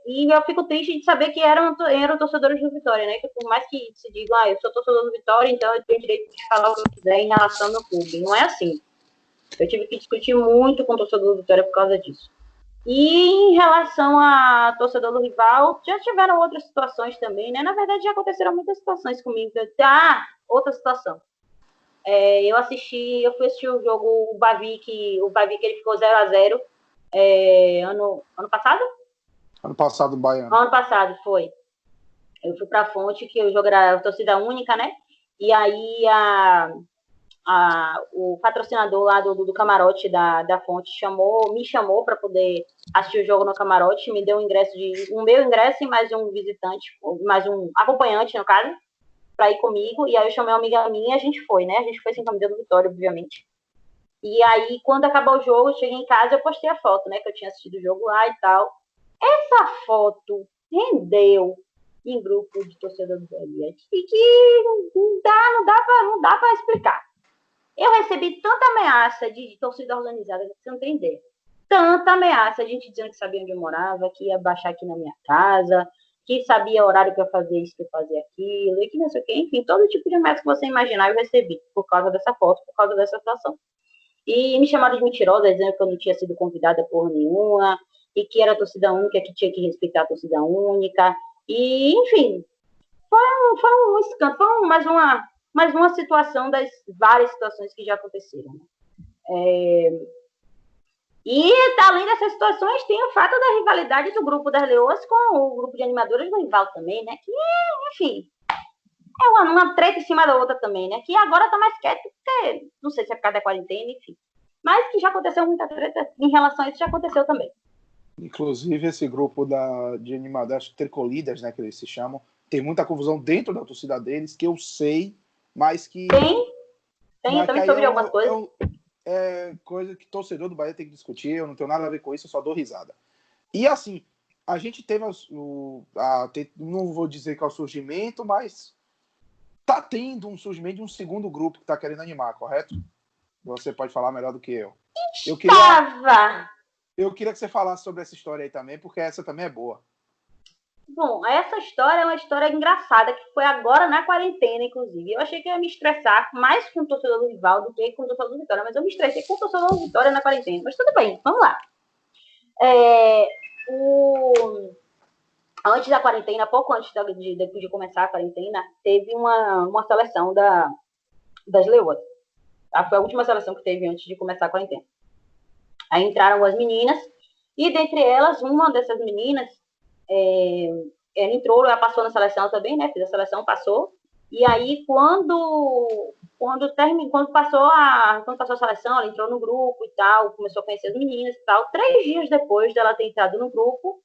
D: e eu fico triste de saber que eram torcedores do Vitória, né? Que por mais que se diga, eu sou torcedor do Vitória, então eu tenho direito de falar o que eu quiser em relação ao meu clube. Não é assim. Eu tive que discutir muito com o torcedor do Vitória por causa disso. E em relação a torcedor do rival, já tiveram outras situações também, né? Na verdade, já aconteceram muitas situações comigo. Outra situação. Eu fui assistir o jogo, o Bavi, que ele ficou 0-0. Ano passado?
B: Ano passado, Baiano.
D: Ano passado, foi. Eu fui pra Fonte, que o jogo era torcida única, né? E aí o patrocinador lá do camarote da Fonte me chamou para poder assistir o jogo no camarote, me deu o meu ingresso e mais um visitante, mais um acompanhante, no caso, para ir comigo. E aí eu chamei uma amiga minha e a gente foi, né? A gente foi sem camisa do Vitória, obviamente. E aí, quando acabou o jogo, eu cheguei em casa e eu postei a foto, né? Que eu tinha assistido o jogo lá e tal. Essa foto rendeu em grupo de torcedor do Bahia. E que não dá para explicar. Eu recebi tanta ameaça de torcida organizada, que você não tem ideia. Tanta ameaça, a gente dizendo que sabia onde eu morava, que ia baixar aqui na minha casa, que sabia o horário que eu fazia isso, que eu fazia aquilo, e que não sei o quê. Enfim, todo tipo de ameaça que você imaginar eu recebi por causa dessa foto, por causa dessa situação. E me chamaram de mentirosa, dizendo que eu não tinha sido convidada porra nenhuma, e que era torcida única, que tinha que respeitar a torcida única. E, enfim, foi um escândalo, foi mais uma situação das várias situações que já aconteceram. E, além dessas situações, tem o fato da rivalidade do grupo das Leoas com o grupo de animadores do rival também, né? Que, enfim, é uma treta em cima da outra também, né? Que agora tá mais quieto, porque não sei se é por causa da quarentena, enfim. Mas que já aconteceu muita treta em relação a isso, já aconteceu também.
B: Inclusive, esse grupo de animadores Tricolíderes, né, que eles se chamam, tem muita confusão dentro da torcida deles, que eu sei, mas que...
D: Tem, eu também soube de algumas coisas.
B: é coisa que torcedor do Bahia tem que discutir, eu não tenho nada a ver com isso, eu só dou risada. E assim, a gente teve não vou dizer que é o surgimento, mas tá tendo um surgimento de um segundo grupo que tá querendo animar, correto? Você pode falar melhor do que eu. Eu queria que você falasse sobre essa história aí também, porque essa também é boa.
D: Bom, essa história é uma história engraçada, que foi agora na quarentena, inclusive. Eu achei que eu ia me estressar mais com o torcedor do rival do que com o torcedor do Vitória, mas eu me estressei com o torcedor do Vitória na quarentena. Mas tudo bem, vamos lá. Antes da quarentena, pouco antes de começar a quarentena, teve uma seleção das Leoas. Foi a última seleção que teve antes de começar a quarentena. Aí entraram as meninas, e dentre elas, uma dessas meninas, ela entrou, ela passou na seleção também, né? Fez a seleção, passou. E aí, quando passou a seleção, ela entrou no grupo e tal, começou a conhecer as meninas e tal. 3 dias depois dela ter entrado no grupo,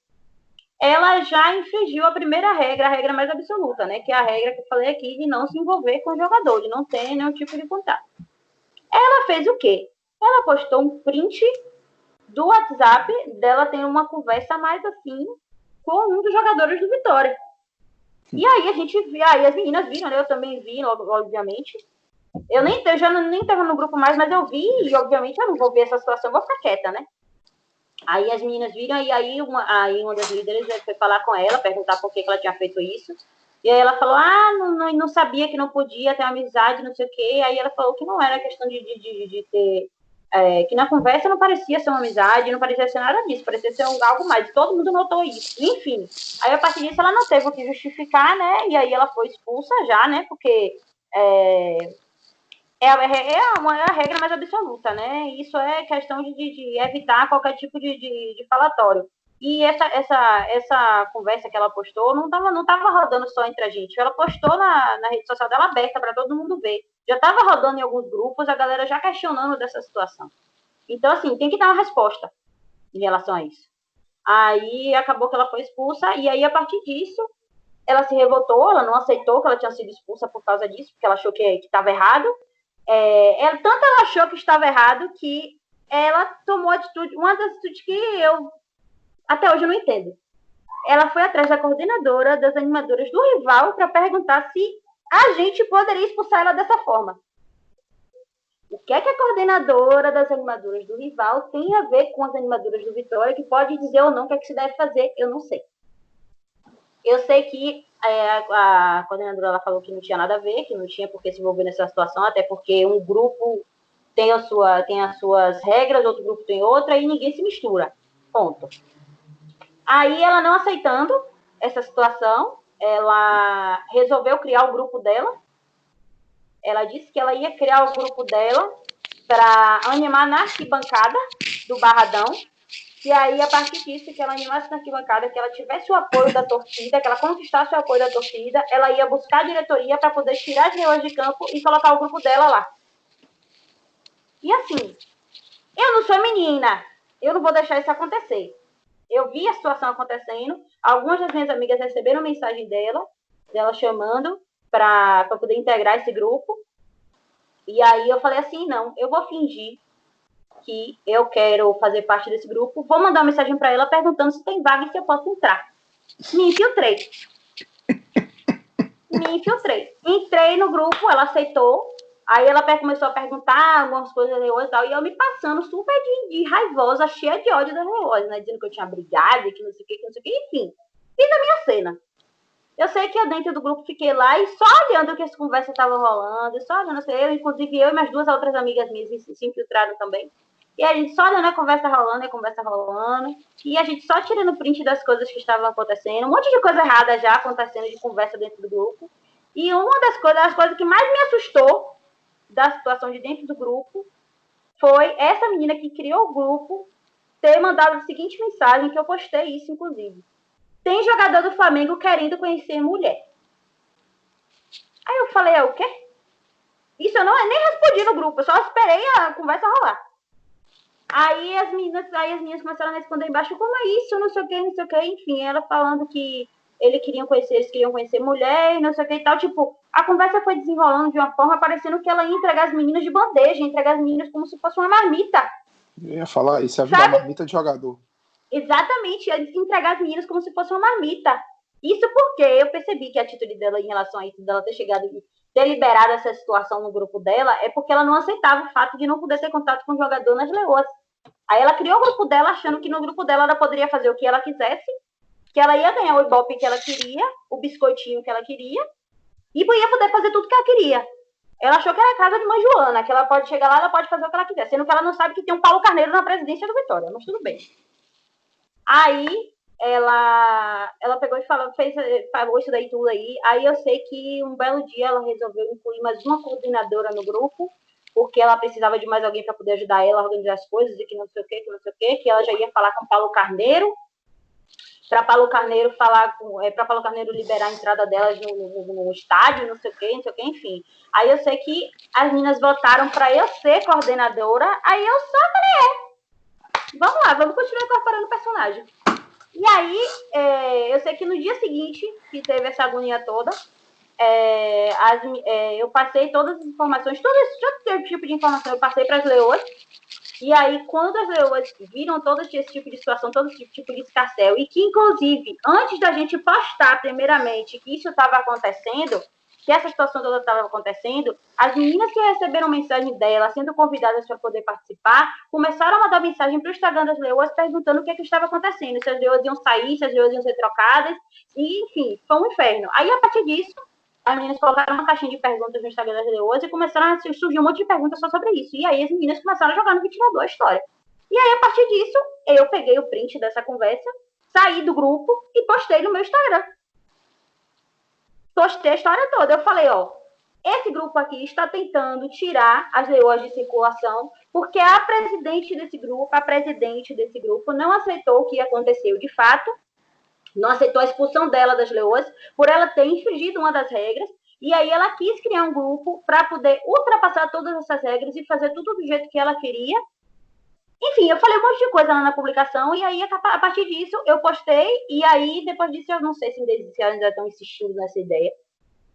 D: ela já infringiu a primeira regra, a regra mais absoluta, né? Que é a regra que eu falei aqui de não se envolver com o jogador, de não ter nenhum tipo de contato. Ela fez o quê? Ela postou um print do WhatsApp dela tendo uma conversa mais assim com um dos jogadores do Vitória. E aí aí as meninas viram, né? Eu também vi, obviamente. Eu já nem estava no grupo mais, mas eu vi, e obviamente eu não vou ver essa situação, eu vou ficar quieta, né? Aí as meninas viram, e aí uma das líderes foi falar com ela, perguntar por que ela tinha feito isso. E aí ela falou, não sabia que não podia ter amizade, não sei o quê. Aí ela falou que não era questão de ter... que na conversa não parecia ser uma amizade, não parecia ser nada disso, parecia ser algo mais. Todo mundo notou isso. Enfim, aí a partir disso ela não teve o que justificar, né? E aí ela foi expulsa já, né? Porque é a regra mais absoluta, né? Isso é questão de evitar qualquer tipo de falatório. E essa conversa que ela postou não tava rodando só entre a gente. Ela postou na rede social dela aberta para todo mundo ver. Já estava rodando em alguns grupos, a galera já questionando dessa situação. Então, assim, tem que dar uma resposta em relação a isso. Aí acabou que ela foi expulsa, e aí a partir disso, ela se revoltou, ela não aceitou que ela tinha sido expulsa por causa disso, porque ela achou que estava errado. Tanto ela achou que estava errado que ela tomou atitude, uma das atitudes que eu até hoje eu não entendo. Ela foi atrás da coordenadora das animadoras do rival para perguntar se a gente poderia expulsar ela dessa forma. O que é que a coordenadora das animadoras do rival tem a ver com as animadoras do Vitória, que pode dizer ou não o que é que se deve fazer? Eu não sei. Eu sei que a coordenadora ela falou que não tinha nada a ver, que não tinha por que se envolver nessa situação, até porque um grupo tem as suas regras, outro grupo tem outra, e ninguém se mistura. Ponto. Aí, ela não aceitando essa situação, ela resolveu criar o grupo dela. Ela disse que ela ia criar o grupo dela para animar na arquibancada do Barradão. E aí, a partir disso, que ela animasse na arquibancada, que ela tivesse o apoio da torcida, que ela conquistasse o apoio da torcida, ela ia buscar a diretoria para poder tirar as leões de campo e colocar o grupo dela lá. E assim, eu não sou menina, eu não vou deixar isso acontecer. Eu vi a situação acontecendo, algumas das minhas amigas receberam mensagem dela chamando para poder integrar esse grupo. E aí eu falei assim, não, eu vou fingir que eu quero fazer parte desse grupo, vou mandar uma mensagem para ela perguntando se tem vaga e se eu posso entrar. Me infiltrei. Entrei no grupo, ela aceitou. Aí ela começou a perguntar algumas coisas e tal, e eu me passando super de raivosa, cheia de ódio das Leões, né? Dizendo que eu tinha brigado, que não sei o que, enfim. Fiz a minha cena. Eu sei que eu dentro do grupo fiquei lá e só olhando que essa conversa estava rolando, só olhando, assim, inclusive eu e minhas 2 outras amigas minhas se infiltraram também. E a gente só olhando a conversa rolando, e a gente só tirando print das coisas que estavam acontecendo, um monte de coisa errada já acontecendo de conversa dentro do grupo. E uma das coisas que mais me assustou da situação de dentro do grupo foi essa menina que criou o grupo ter mandado a seguinte mensagem, que eu postei isso, inclusive. Tem jogador do Flamengo querendo conhecer mulher. Aí eu falei, o quê? Isso eu nem respondi no grupo, eu só esperei a conversa rolar. Aí as meninas começaram a responder embaixo, como é isso, não sei o que, enfim, ela falando que eles queriam conhecer mulher e não sei o que e tal. Tipo, a conversa foi desenrolando de uma forma parecendo que ela ia entregar as meninas de bandeja, entregar as meninas como se fosse uma marmita.
B: Eu ia falar, isso é virar marmita de jogador.
D: Exatamente, ia entregar as meninas como se fosse uma marmita. Isso porque eu percebi que a atitude dela em relação a isso, dela ter chegado e ter liberado essa situação no grupo dela, é porque ela não aceitava o fato de não poder ter contato com o jogador nas leoas. Aí ela criou o grupo dela achando que no grupo dela ela poderia fazer o que ela quisesse, que ela ia ganhar o ibope que ela queria, o biscoitinho que ela queria, e ia poder fazer tudo que ela queria. Ela achou que era a casa de mãe Joana, que ela pode chegar lá, ela pode fazer o que ela quiser, sendo que ela não sabe que tem um Paulo Carneiro na presidência do Vitória, mas tudo bem. Aí ela pegou e falou isso daí tudo aí. Aí eu sei que um belo dia ela resolveu incluir mais uma coordenadora no grupo, porque ela precisava de mais alguém para poder ajudar ela a organizar as coisas e que não sei o que ela já ia falar com o Paulo Carneiro, para Paulo Carneiro para Paulo Carneiro liberar a entrada delas no estádio, não sei o que, enfim. Aí eu sei que as meninas votaram para eu ser coordenadora, aí eu só falei, vamos lá, vamos continuar incorporando o personagem. E aí, eu sei que no dia seguinte, que teve essa agonia toda, eu passei todas as informações, todo tipo de informação eu passei para as leoas. E aí, quando as leoas viram todo esse tipo de situação, todo esse tipo de escarcéu, e que, inclusive, antes da gente postar, primeiramente, que isso estava acontecendo, que essa situação toda estava acontecendo, as meninas que receberam mensagem dela, sendo convidadas para poder participar, começaram a mandar mensagem para o Instagram das leoas perguntando o que estava acontecendo, se as leoas iam sair, se as leoas iam ser trocadas, e, enfim, foi um inferno. Aí, a partir disso, as meninas colocaram uma caixinha de perguntas no Instagram das leoas e começaram a surgir um monte de perguntas só sobre isso. E aí as meninas começaram a jogar no ventilador a história. E aí, a partir disso, eu peguei o print dessa conversa, saí do grupo e postei no meu Instagram. Postei a história toda. Eu falei, esse grupo aqui está tentando tirar as leoas de circulação porque a presidente desse grupo não aceitou o que aconteceu de fato, não aceitou a expulsão dela das leoas por ela ter infringido uma das regras, e aí ela quis criar um grupo para poder ultrapassar todas essas regras e fazer tudo do jeito que ela queria. Enfim, eu falei um monte de coisa lá na publicação, e aí a partir disso eu postei, e aí depois disso eu não sei se ainda estão insistindo nessa ideia,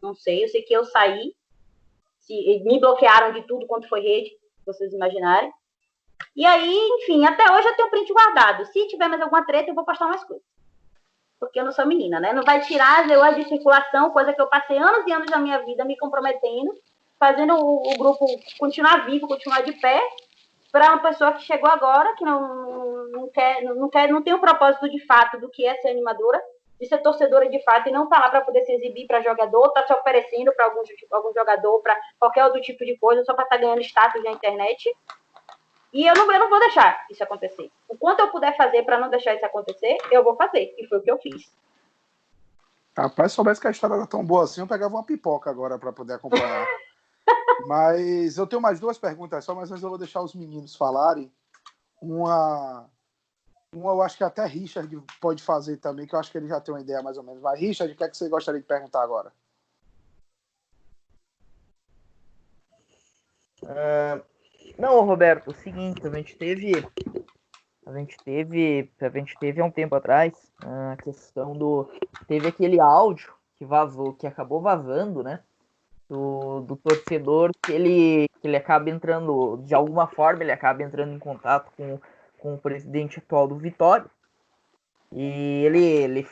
D: não sei, eu sei que eu saí, me bloquearam de tudo quanto foi rede, se vocês imaginarem. E aí, enfim, até hoje eu tenho print guardado. Se tiver mais alguma treta, eu vou postar mais coisas. Porque eu não sou menina, né? Não vai tirar as leoas de circulação, coisa que eu passei anos e anos da minha vida me comprometendo, fazendo o grupo continuar vivo, continuar de pé, para uma pessoa que chegou agora, que não tem o propósito de fato do que é ser animadora, de ser torcedora de fato e não tá lá para poder se exibir para jogador, tá se oferecendo para algum jogador, para qualquer outro tipo de coisa, só para estar ganhando status na internet. E eu não vou deixar isso acontecer. O quanto eu puder fazer para não deixar isso acontecer, eu vou fazer. E foi o que eu fiz.
B: Rapaz, se soubesse que a história era tão boa assim, eu pegava uma pipoca agora para poder acompanhar. Mas eu tenho mais duas perguntas só, mas antes eu vou deixar os meninos falarem. Uma eu acho que até Richard pode fazer também, que eu acho que ele já tem uma ideia mais ou menos. Mas, Richard, o que é que você gostaria de perguntar agora?
C: Não, Roberto, o seguinte, a gente teve há um tempo atrás a questão teve aquele áudio que vazou, que acabou vazando, né, do torcedor, que ele acaba entrando, de alguma forma, ele acaba entrando em contato com o presidente atual do Vitória, e ele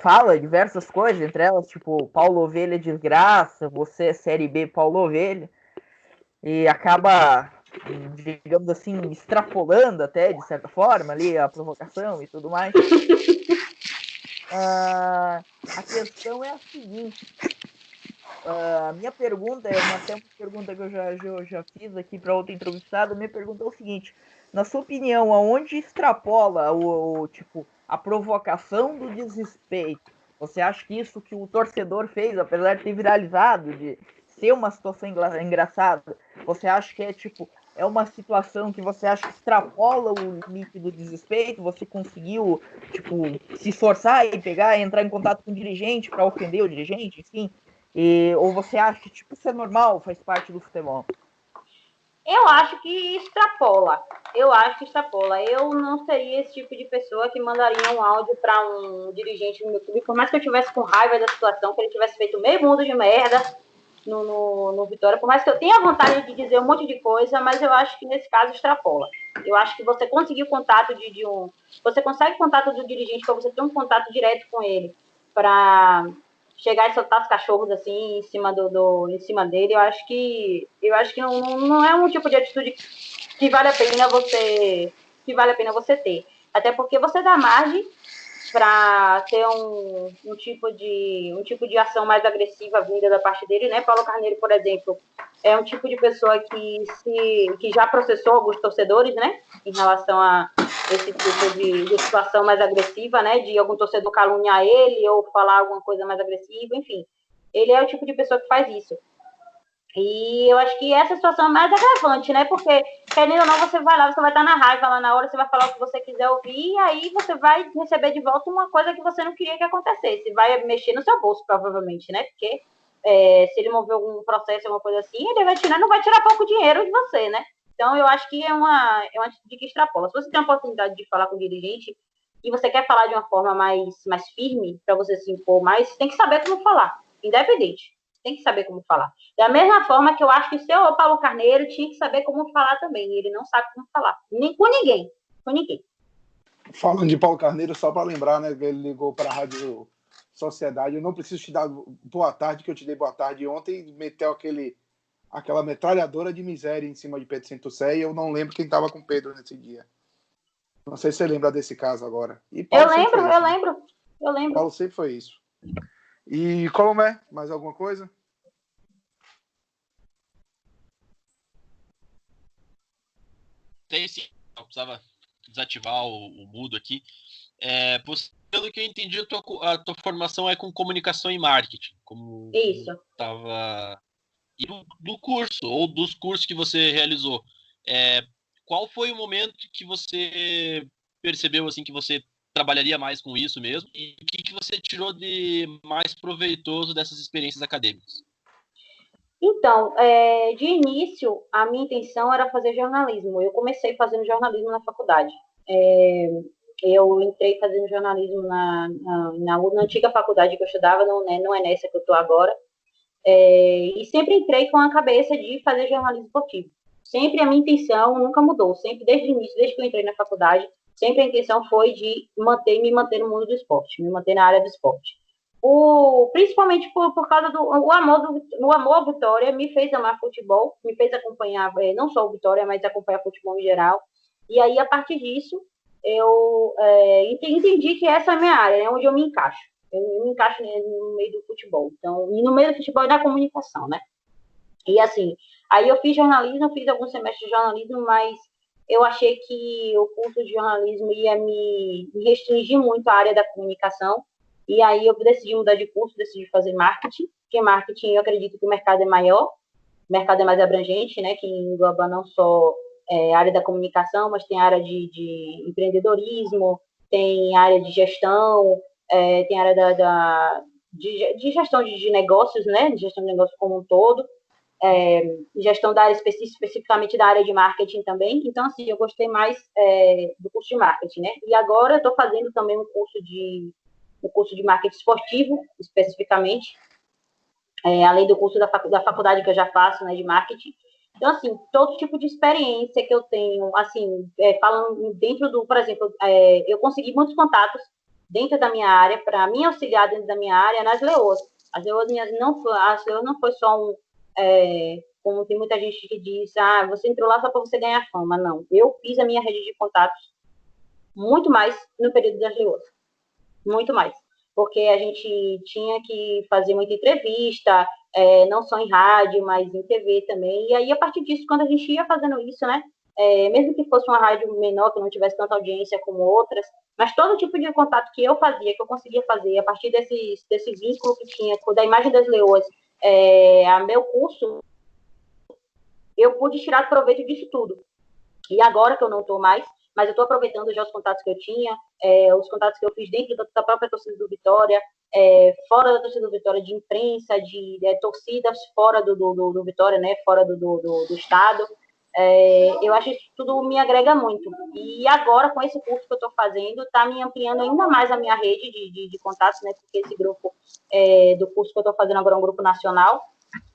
C: fala diversas coisas, entre elas, tipo, Paulo Ovelha desgraça, você é Série B Paulo Ovelha, e acaba, digamos assim, extrapolando até, de certa forma, ali a provocação e tudo mais. A questão é a seguinte. A minha pergunta é uma pergunta que eu já fiz aqui para outra entrevistada. Minha pergunta é o seguinte: na sua opinião, aonde extrapola tipo, a provocação do desrespeito? Você acha que isso que o torcedor fez, apesar de ter viralizado, de ser uma situação engraçada, você acha que é uma situação que você acha que extrapola o limite do desrespeito? Você conseguiu, tipo, se esforçar e entrar em contato com o dirigente para ofender o dirigente, enfim? Ou você acha que isso é normal, faz parte do futebol?
D: Eu acho que extrapola. Eu acho que extrapola. Eu não seria esse tipo de pessoa que mandaria um áudio para um dirigente no meu clube, por mais que eu tivesse com raiva da situação, que ele tivesse feito meio mundo de merda no Vitória, por mais que eu tenha vontade de dizer um monte de coisa, mas eu acho que nesse caso extrapola. Eu acho que você conseguiu contato você consegue contato do dirigente para você ter um contato direto com ele, para chegar e soltar os cachorros assim em cima em cima dele. Eu acho que não é um tipo de atitude que vale a pena você ter, até porque você dá margem para ter um tipo de ação mais agressiva vinda da parte dele, né? Paulo Carneiro, por exemplo, é um tipo de pessoa que já processou alguns torcedores, né? Em relação a esse tipo de situação mais agressiva, né? De algum torcedor caluniar ele ou falar alguma coisa mais agressiva, enfim. Ele é o tipo de pessoa que faz isso. E eu acho que essa situação é mais agravante, né? Porque, querendo ou não, você vai lá, você vai estar na raiva lá na hora, você vai falar o que você quiser ouvir, e aí você vai receber de volta uma coisa que você não queria que acontecesse. Vai mexer no seu bolso, provavelmente, né? Porque se ele mover algum processo, alguma coisa assim, ele vai tirar, não vai tirar pouco dinheiro de você, né? Então, eu acho que é uma atitude que extrapola. Se você tem a oportunidade de falar com o dirigente e você quer falar de uma forma mais firme, para você se impor mais, você tem que saber como falar, independente. Tem que saber como falar. Da mesma forma que eu acho que o seu Paulo Carneiro tinha que saber como falar também. Ele não sabe como falar. Nem com ninguém. Com ninguém.
B: Falando de Paulo Carneiro, só para lembrar, né, que ele ligou para a Rádio Sociedade. Eu não preciso te dar boa tarde, que eu te dei boa tarde ontem, e meteu aquela metralhadora de miséria em cima de Pedro Centro-Sé, e eu não lembro quem estava com Pedro nesse dia. Não sei se você lembra desse caso agora. E Paulo
D: Eu lembro.
B: Paulo sempre foi isso. E Colomé, mais alguma coisa?
E: Tem sim, eu precisava desativar o mudo aqui. Pelo que eu entendi, a tua formação é com comunicação e marketing.
D: Isso.
E: Tava... E do curso, ou dos cursos que você realizou, qual foi o momento que você percebeu assim que você trabalharia mais com isso mesmo? E o que você tirou de mais proveitoso dessas experiências acadêmicas?
D: Então, de início, a minha intenção era fazer jornalismo. Eu comecei fazendo jornalismo na faculdade. Eu entrei fazendo jornalismo na antiga faculdade que eu estudava, não é nessa que eu estou agora. E sempre entrei com a cabeça de fazer jornalismo esportivo. Sempre a minha intenção nunca mudou. Sempre, desde o início, desde que eu entrei na faculdade, sempre a intenção foi de me manter no mundo do esporte, me manter na área do esporte. Principalmente por causa do amor à Vitória, me fez amar futebol, me fez acompanhar, não só o Vitória, mas acompanhar futebol em geral. E aí, a partir disso, eu entendi que essa é a minha área, é onde eu me encaixo. Eu me encaixo no meio do futebol. Então, e no meio do futebol e da comunicação, né? E assim, aí eu fiz jornalismo, fiz alguns semestres de jornalismo, mas eu achei que o curso de jornalismo ia me restringir muito a área da comunicação. E aí eu decidi mudar de curso, decidi fazer marketing, porque marketing eu acredito que o mercado é maior, o mercado é mais abrangente, né? Que engloba não só a área da comunicação, mas tem área de empreendedorismo, tem área de gestão, tem área de gestão de negócios, né? De gestão de negócios como um todo. Gestão da área especificamente da área de marketing também. Então, assim, eu gostei mais do curso de marketing, né? E agora eu estou fazendo também um curso de marketing esportivo, especificamente, além do curso da faculdade que eu já faço, né, de marketing. Então, assim, todo tipo de experiência que eu tenho, assim, falando dentro por exemplo, eu consegui muitos contatos dentro da minha área, para me auxiliar dentro da minha área nas leoas. As leoas não foi só como tem muita gente que diz, você entrou lá só para você ganhar fama. Não, eu fiz a minha rede de contatos muito mais no período das leoas. Muito mais. Porque a gente tinha que fazer muita entrevista, não só em rádio, mas em TV também. E aí, a partir disso, quando a gente ia fazendo isso, né? Mesmo que fosse uma rádio menor, que não tivesse tanta audiência como outras, mas todo tipo de contato que eu fazia, que eu conseguia fazer, a partir desse vínculo que tinha da imagem das leoas, a meu curso, eu pude tirar proveito disso tudo. E agora que eu não estou mais, mas eu estou aproveitando já os contatos que eu tinha, os contatos que eu fiz dentro da própria torcida do Vitória, fora da torcida do Vitória, de imprensa, de torcidas fora do Vitória, né, fora do estado. Eu acho que isso tudo me agrega muito. E agora, com esse curso que eu estou fazendo, está me ampliando ainda mais a minha rede de contatos, né? Porque esse grupo do curso que eu estou fazendo agora é um grupo nacional.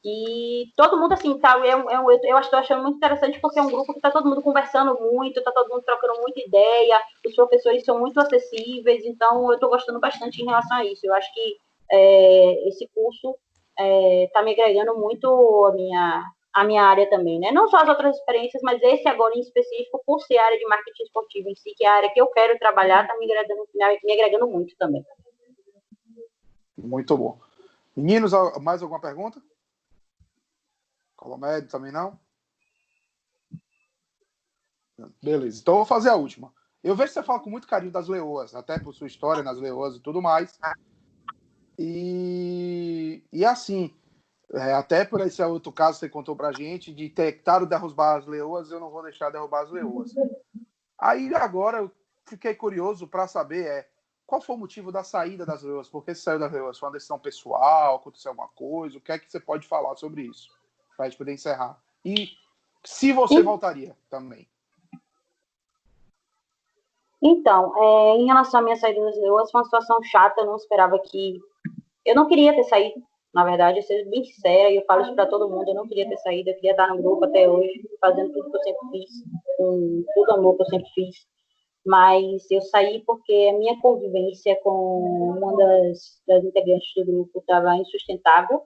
D: E todo mundo, assim, tá, eu estou achando muito interessante porque é um grupo que está todo mundo conversando muito, está todo mundo trocando muita ideia, os professores são muito acessíveis, então eu estou gostando bastante em relação a isso. Eu acho que esse curso está me agregando muito a minha área também, né? Não só as outras experiências, mas esse agora em específico, por ser a área de marketing esportivo em si, que é a área que eu quero trabalhar, está me agregando muito também.
B: Muito bom. Meninos, mais alguma pergunta? Colomédio também não? Beleza, então eu vou fazer a última. Eu vejo que você fala com muito carinho das Leoas, até por sua história nas Leoas e tudo mais. E assim, até por esse outro caso que você contou pra gente, de tentaram derrubar as Leoas, eu não vou deixar derrubar as Leoas. Aí agora eu fiquei curioso para saber qual foi o motivo da saída das Leoas? Por que você saiu das Leoas? Foi uma decisão pessoal? Aconteceu alguma coisa? O que é que você pode falar sobre isso? Para a gente poder encerrar. E se você voltaria também.
D: Então, em relação à minha saída das Leoas, foi uma situação chata, eu não esperava que... Eu não queria ter saído, na verdade, eu sou bem sincera, e eu falo isso para todo mundo, eu não queria ter saído, eu queria estar no grupo até hoje, fazendo tudo que eu sempre fiz, com todo o amor que eu sempre fiz, mas eu saí porque a minha convivência com uma das integrantes do grupo estava insustentável,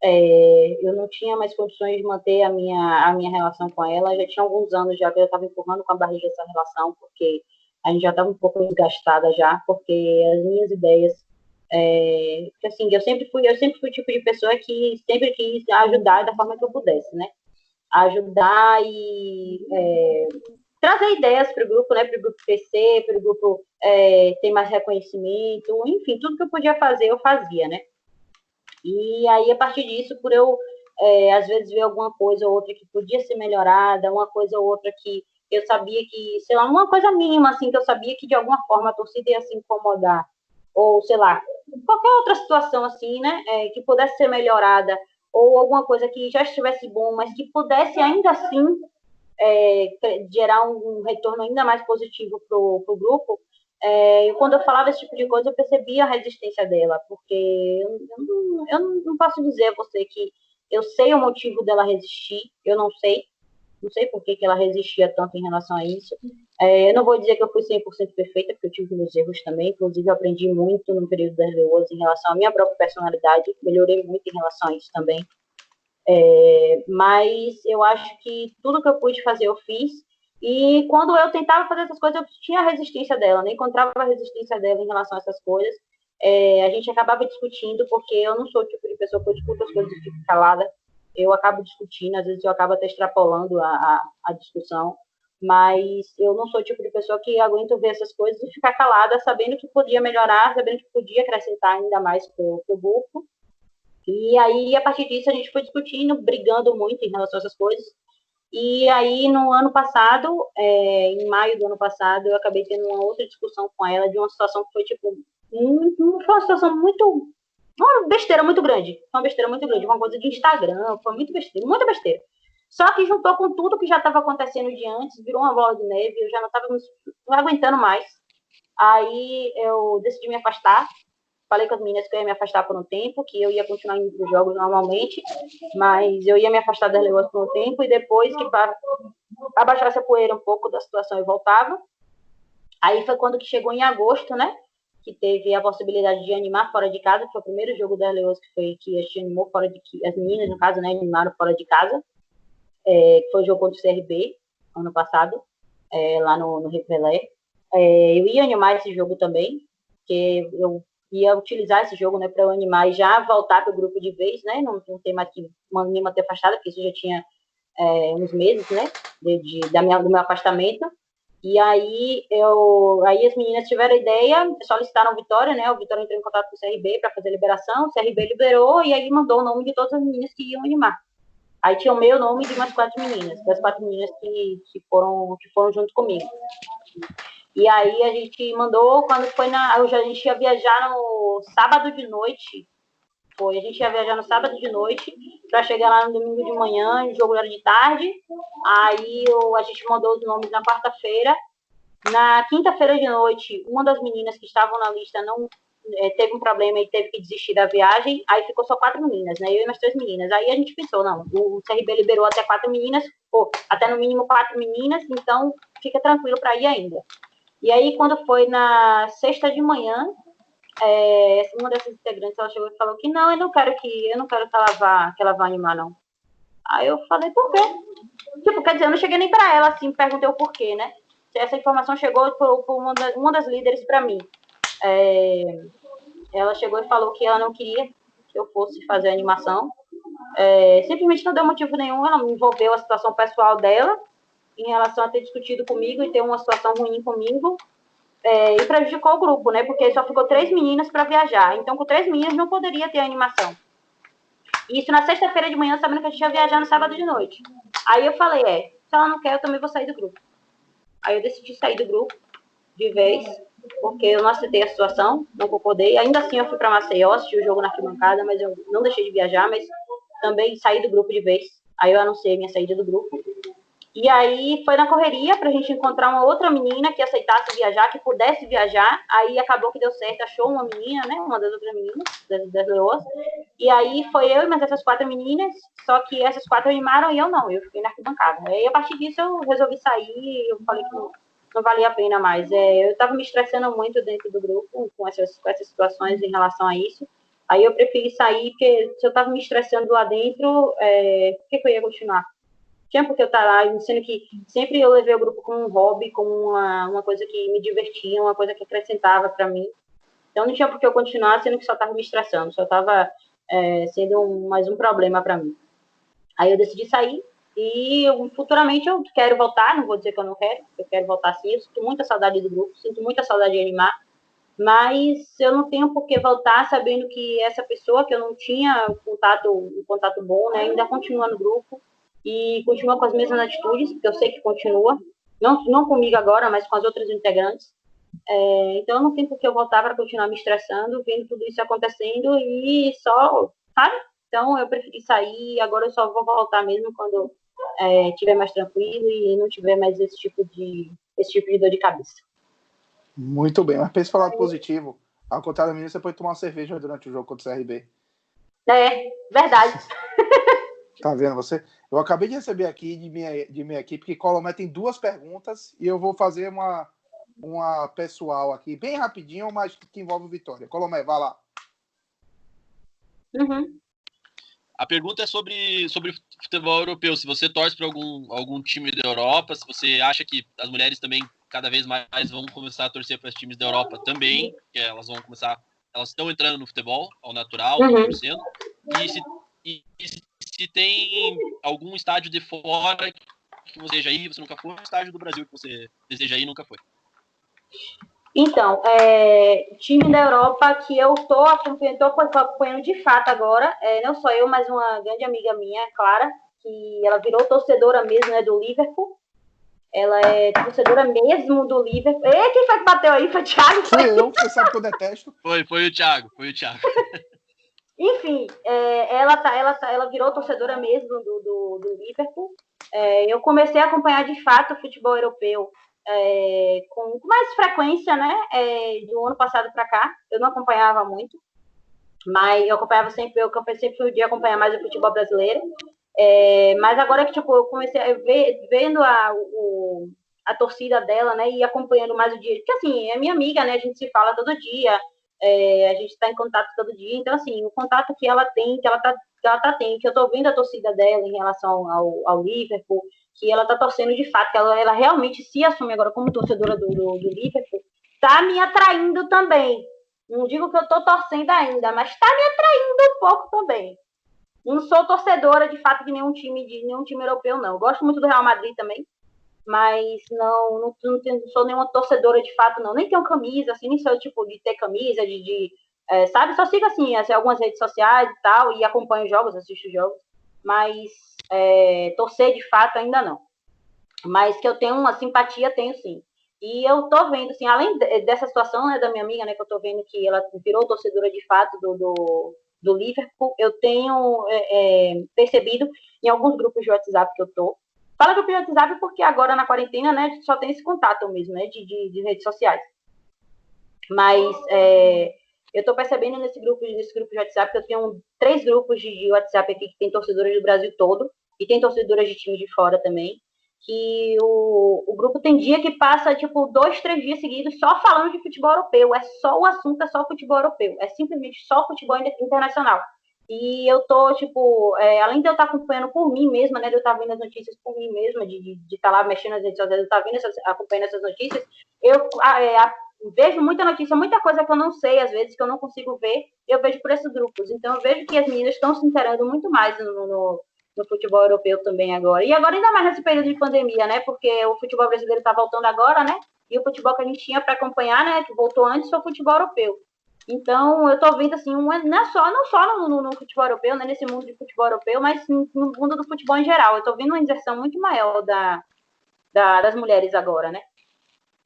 D: eu não tinha mais condições de manter a minha relação com ela, já tinha alguns anos já que eu estava empurrando com a barriga essa relação, porque a gente já estava um pouco desgastada já, porque as minhas ideias, assim, eu sempre fui o tipo de pessoa que sempre quis ajudar da forma que eu pudesse, né? Ajudar e trazer ideias para o grupo, né? Para o grupo crescer, para o grupo ter mais reconhecimento, enfim, tudo que eu podia fazer, eu fazia, né? E aí, a partir disso, por eu, às vezes, ver alguma coisa ou outra que podia ser melhorada, uma coisa ou outra que eu sabia que, sei lá, uma coisa mínima, assim, que eu sabia que, de alguma forma, a torcida ia se incomodar, ou, sei lá, qualquer outra situação, assim, né, que pudesse ser melhorada, ou alguma coisa que já estivesse bom, mas que pudesse, ainda assim, gerar um retorno ainda mais positivo para o grupo, quando eu falava esse tipo de coisa, eu percebia a resistência dela, porque eu não posso dizer a você que eu sei o motivo dela resistir, eu não sei por que ela resistia tanto em relação a isso. Eu não vou dizer que eu fui 100% perfeita, porque eu tive meus erros também, inclusive eu aprendi muito no período das Leoas em relação à minha própria personalidade, melhorei muito em relação a isso também. Mas eu acho que tudo que eu pude fazer eu fiz, e quando eu tentava fazer essas coisas eu tinha a resistência dela, né? Encontrava a resistência dela em relação a essas coisas, a gente acabava discutindo, porque eu não sou o tipo de pessoa que eu discuto as coisas e fico calada, eu acabo discutindo, às vezes eu acabo até extrapolando a discussão, mas eu não sou o tipo de pessoa que aguento ver essas coisas e ficar calada, sabendo que podia melhorar, sabendo que podia acrescentar ainda mais para o grupo. E aí, a partir disso, a gente foi discutindo, brigando muito em relação a essas coisas. E aí, no ano passado, em maio do ano passado, eu acabei tendo uma outra discussão com ela de uma situação que foi, tipo, foi uma situação muito... Uma besteira muito grande. Uma besteira muito grande. Uma coisa de Instagram, foi muito besteira, muita besteira. Só que juntou com tudo que já estava acontecendo de antes, virou uma bola de neve, eu já não estava não aguentando mais. Aí, eu decidi me afastar. Falei com as meninas que eu ia me afastar por um tempo, que eu ia continuar indo para os jogos normalmente, mas eu ia me afastar das Leoas por um tempo, e depois que abaixasse a poeira um pouco da situação, eu voltava. Aí foi quando que chegou em agosto, né? Que teve a possibilidade de animar fora de casa, que foi o primeiro jogo das Leoas que a gente animou fora de casa, as meninas, no caso, né, animaram fora de casa, que foi o jogo contra o CRB, ano passado, lá no Rio Pelé. Eu ia animar esse jogo também, porque eu ia utilizar esse jogo, né, para eu animar e já voltar para o grupo de vez, né, não ter mais que me manter afastada, porque isso já tinha uns meses, né, do meu afastamento. E aí as meninas tiveram a ideia, solicitaram o Vitória, né, o Vitória entrou em contato com o CRB para fazer a liberação, o CRB liberou e aí mandou o nome de todas as meninas que iam animar. Aí tinha o meu nome de umas 4 meninas, das 4 meninas que foram junto comigo. E aí a gente mandou, quando foi a gente ia viajar no sábado de noite, A gente ia viajar no sábado de noite para chegar lá no domingo de manhã, o jogo era de tarde. Aí a gente mandou os nomes na quarta-feira. Na quinta-feira de noite, uma das meninas que estavam na lista não teve um problema e teve que desistir da viagem. Aí ficou só 4 meninas, né? Eu e mais 3 meninas. Aí a gente pensou, não, o CRB liberou até 4 meninas, ou até no mínimo 4 meninas, então fica tranquilo para ir ainda. E aí, quando foi na sexta de manhã, uma dessas integrantes ela chegou e falou que não, eu não quero que ela vá animar, não. Aí eu falei, por quê? Tipo, quer dizer, eu não cheguei nem pra ela, assim, perguntei o porquê, né? Essa informação chegou por uma das líderes pra mim. Ela chegou e falou que ela não queria que eu fosse fazer a animação. Simplesmente não deu motivo nenhum, ela me envolveu a situação pessoal dela em relação a ter discutido comigo e ter uma situação ruim comigo. E prejudicou o grupo, né? Porque só ficou 3 meninas para viajar. Então, com 3 meninas não poderia ter animação. Isso na sexta-feira de manhã, sabendo que a gente ia viajar no sábado de noite. Aí eu falei, se ela não quer, eu também vou sair do grupo. Aí eu decidi sair do grupo de vez, porque eu não aceitei a situação, não concordei. Ainda assim eu fui para Maceió, assisti o jogo na arquibancada, mas eu não deixei de viajar, mas também saí do grupo de vez. Aí eu anunciei minha saída do grupo. E aí foi na correria pra gente encontrar uma outra menina que aceitasse viajar, que pudesse viajar. Aí acabou que deu certo, achou uma menina, né? Uma das outras meninas, das leoas. E aí foi eu e mais essas 4 meninas, só que essas 4 animaram e eu não, eu fiquei na arquibancada. Aí a partir disso eu resolvi sair, eu falei que não valia a pena mais. Eu tava me estressando muito dentro do grupo com essas situações em relação a isso. Aí eu preferi sair, porque se eu tava me estressando lá dentro, por que eu ia continuar? Tinha porque eu estar lá, sendo que sempre eu levei o grupo como um hobby, como uma coisa que me divertia, uma coisa que acrescentava para mim. Então não tinha por que eu continuar, sendo que só estava me estressando, só estava sendo mais um problema para mim. Aí eu decidi sair e futuramente eu quero voltar, não vou dizer que eu quero voltar sim, eu sinto muita saudade do grupo, sinto muita saudade de animar, mas eu não tenho por que voltar sabendo que essa pessoa que eu não tinha um contato bom, né, ainda continua no grupo, e continua com as mesmas atitudes, porque eu sei que continua, não comigo agora, mas com as outras integrantes. Então, não tem por que eu voltar para continuar me estressando, vendo tudo isso acontecendo e só, sabe? Então, eu preferi sair, agora eu só vou voltar mesmo quando estiver mais tranquilo e não tiver mais esse tipo de dor de cabeça.
B: Muito bem, mas pensa falar positivo. Ao contrário da menina, você pode tomar uma cerveja durante o jogo contra o CRB.
D: Verdade.
B: Tá vendo você? Eu acabei de receber aqui de minha equipe que Colomé tem 2 perguntas e eu vou fazer uma pessoal aqui, bem rapidinho, mas que envolve o Vitória. Colomé, vai lá.
D: Uhum.
E: A pergunta é sobre futebol europeu. Se você torce para algum time da Europa, se você acha que as mulheres também cada vez mais vão começar a torcer para os times da Europa também, que elas estão entrando no futebol ao natural, estão torcendo. E se tem algum estádio de fora que você deseja ir, você nunca foi, um estádio do Brasil que você deseja ir e nunca foi.
D: Então, time da Europa que eu tô acompanhando de fato agora, não só eu, mas uma grande amiga minha, Clara, que ela virou torcedora mesmo, né, do Liverpool. Ela é torcedora mesmo do Liverpool. E quem foi que bateu aí? Foi o Thiago?
B: Fui eu, você sabe que eu detesto.
E: Foi o Thiago.
D: Enfim, ela virou torcedora mesmo do Liverpool. Eu comecei a acompanhar de fato o futebol europeu com mais frequência, né? Do ano passado para cá. Eu não acompanhava muito, mas eu sempre fui de acompanhar mais o futebol brasileiro. Mas agora que tipo, eu comecei a vendo a torcida dela, né? E acompanhando mais o dia. Porque assim, é minha amiga, né? A gente se fala todo dia. A gente está em contato todo dia, então assim, o contato que ela tem, que ela tá tendo, que eu tô vendo a torcida dela em relação ao Liverpool, que ela tá torcendo de fato, que ela realmente se assume agora como torcedora do Liverpool, tá me atraindo também. Não digo que eu tô torcendo ainda, mas tá me atraindo um pouco também. Não sou torcedora de fato de nenhum time europeu, não. Eu gosto muito do Real Madrid também, mas não sou nenhuma torcedora de fato, não. Nem tenho camisa, assim, nem sou tipo de ter camisa, sabe? Só sigo assim, algumas redes sociais e tal, e acompanho jogos, assisto jogos, mas torcer de fato ainda não. Mas que eu tenho uma simpatia, tenho sim. E eu tô vendo, assim, além dessa situação, né, da minha amiga, né, que eu tô vendo que ela virou torcedora de fato do do Liverpool, eu tenho percebido em alguns grupos de WhatsApp que eu tô. Fala grupo de WhatsApp porque agora na quarentena, né, só tem esse contato mesmo, né, de redes sociais. Mas eu tô percebendo nesse grupo de WhatsApp que eu tenho 3 grupos de WhatsApp aqui que tem torcedoras do Brasil todo e tem torcedoras de time de fora também. Que o grupo tem dia que passa, tipo, 2, 3 dias seguidos só falando de futebol europeu. O assunto é só futebol europeu. É simplesmente só futebol internacional. E eu tô, tipo, além de eu estar acompanhando por mim mesma, né, de eu estar vendo as notícias por mim mesma, de estar lá mexendo nas redes sociais, eu estar acompanhando essas notícias, eu vejo muita notícia, muita coisa que eu não sei, às vezes, que eu não consigo ver, eu vejo por esses grupos. Então, eu vejo que as meninas estão se inteirando muito mais no futebol europeu também agora. E agora ainda mais nesse período de pandemia, né? Porque o futebol brasileiro está voltando agora, né? E o futebol que a gente tinha para acompanhar, né? Que voltou antes, foi o futebol europeu. Então, eu tô vendo, assim, não só no futebol europeu, né? Nesse mundo de futebol europeu, mas no mundo do futebol em geral. Eu tô vendo uma inserção muito maior das mulheres agora, né?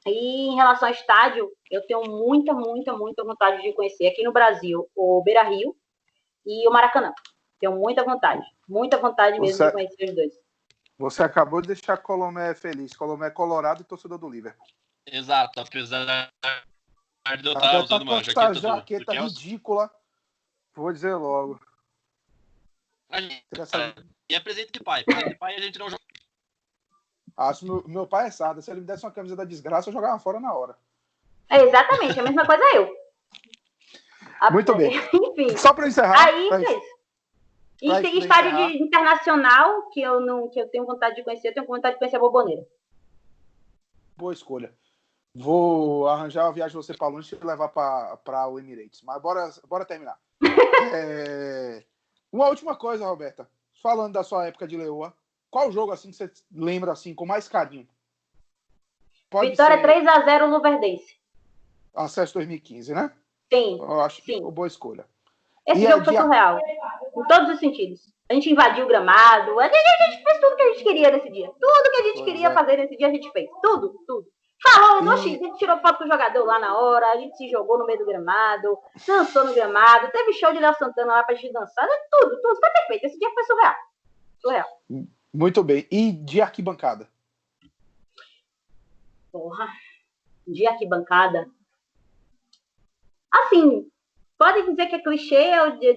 D: E em relação ao estádio, eu tenho muita vontade de conhecer aqui no Brasil o Beira-Rio e o Maracanã. Tenho muita vontade mesmo de conhecer os dois.
B: Você acabou de deixar Colomé feliz. Colomé é colorado e torcedor do Liverpool.
E: Exato, apesar de eu
B: Até
E: estar usando uma
B: jaqueta ridícula. Vou dizer logo.
E: E é presente de pai. Presente de pai a gente não joga.
B: Meu pai é sarda. Se ele me desse uma camisa da desgraça, eu jogava fora na hora.
D: É exatamente, a mesma coisa eu.
B: Muito bem.
D: Enfim.
B: Só para encerrar.
D: Aí, e tem estádio internacional que eu tenho vontade de conhecer. Eu tenho vontade de conhecer a Boboneira.
B: Boa escolha. Vou arranjar uma viagem você para longe e levar para o Emirates. Mas bora terminar. Uma última coisa, Roberta. Falando da sua época de leoa, qual jogo assim que você lembra assim com mais carinho?
D: Vitória ser... 3-0 no Luverdense.
B: Acesso 2015, né?
D: Sim.
B: Eu acho que foi boa escolha.
D: Esse jogo foi surreal. Em todos os sentidos. A gente invadiu o gramado. A gente fez tudo que a gente queria nesse dia. Tudo que a gente queria fazer nesse dia, a gente fez. Tudo. Falou, a gente tirou foto com o jogador lá na hora, a gente se jogou no meio do gramado, dançou no gramado, teve show de Léo Santana lá pra gente dançar. Tudo. Foi perfeito. Esse dia foi surreal.
B: Muito bem. E de arquibancada?
D: Porra. De arquibancada? Assim, pode dizer que é clichê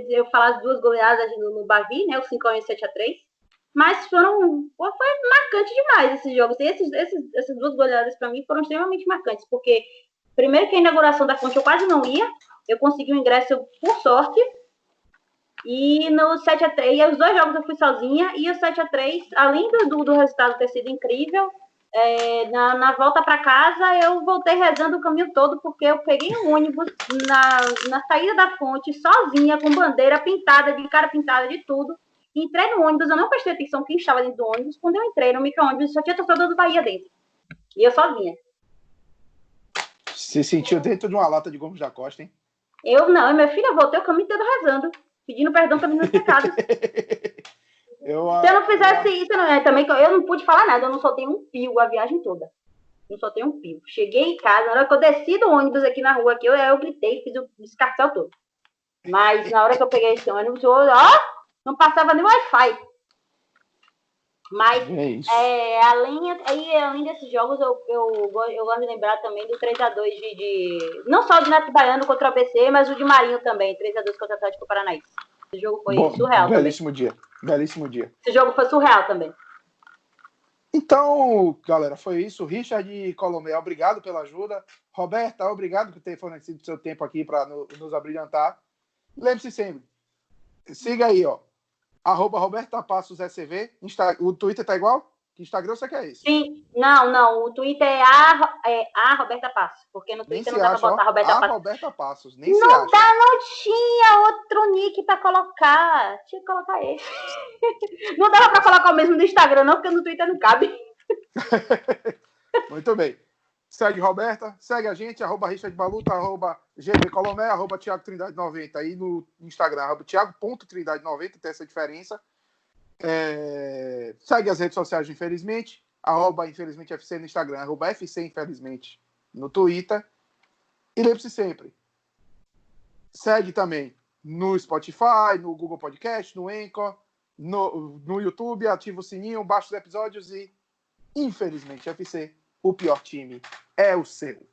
D: eu falar as 2 goleadas no Bavi, né? O 5-1 e 7-3. Mas foi marcante demais esses jogos. Essas 2 goleadas para mim foram extremamente marcantes. Porque, primeiro que a inauguração da Fonte eu quase não ia. Eu consegui o ingresso por sorte. E no 7-3, e os 2 jogos eu fui sozinha. E o 7-3, além do resultado ter sido incrível, na volta para casa eu voltei rezando o caminho todo, porque eu peguei um ônibus na saída da Fonte, sozinha, com bandeira pintada, de cara pintada, de tudo. Entrei no ônibus, eu não prestei atenção quem estava dentro do ônibus. Quando eu entrei no micro-ônibus, só tinha torcedor do Bahia dentro. E eu sozinha.
B: Se sentiu dentro de uma lata de Gomes da Costa, hein?
D: Eu não, minha filha, eu voltei o caminho todo rezando, pedindo perdão pelos meus pecados. Se eu não fizesse isso, também eu não pude falar nada, eu não soltei um pio a viagem toda. Não soltei um pio. Cheguei em casa, na hora que eu desci do ônibus aqui na rua, eu gritei, fiz o descartel todo. Mas na hora que eu peguei esse ônibus, não passava nem Wi-Fi. Mas, além desses jogos, eu gosto de lembrar também do 3-2 não só de Neto Baiano contra o ABC, mas o de Marinho também, 3-2 contra o Atlético Paranaense. Esse jogo foi surreal
B: belíssimo
D: também.
B: Belíssimo dia.
D: Esse jogo foi surreal também.
B: Então, galera, foi isso. Richard e Colomé, obrigado pela ajuda. Roberta, obrigado por ter fornecido seu tempo aqui para nos abrilhantar. Lembre-se sempre, siga aí, @RobertaPassosSCV. O Twitter tá igual? Que Instagram você quer esse?
D: Sim, não. O Twitter é a Roberta Passos. Porque no Twitter não dá pra botar Roberta Passos.
B: Roberta Passos,
D: nem se acha. Não tinha outro nick pra colocar. Tinha que colocar esse. Não dava pra colocar o mesmo no Instagram, não, porque no Twitter não cabe.
B: Muito bem. Segue Roberta, segue a gente, @RichardBaluta, @GBColomé, @ThiagoTrindade90 aí no Instagram, @Thiago.Trindade90, tem essa diferença. Segue as redes sociais, infelizmente, @InfelizmenteFC no Instagram, @FCInfelizmente no Twitter. E lembre-se sempre, segue também no Spotify, no Google Podcast, no Anchor, no YouTube, ativa o sininho, baixa os episódios e, infelizmente, FC, o pior time é o seu.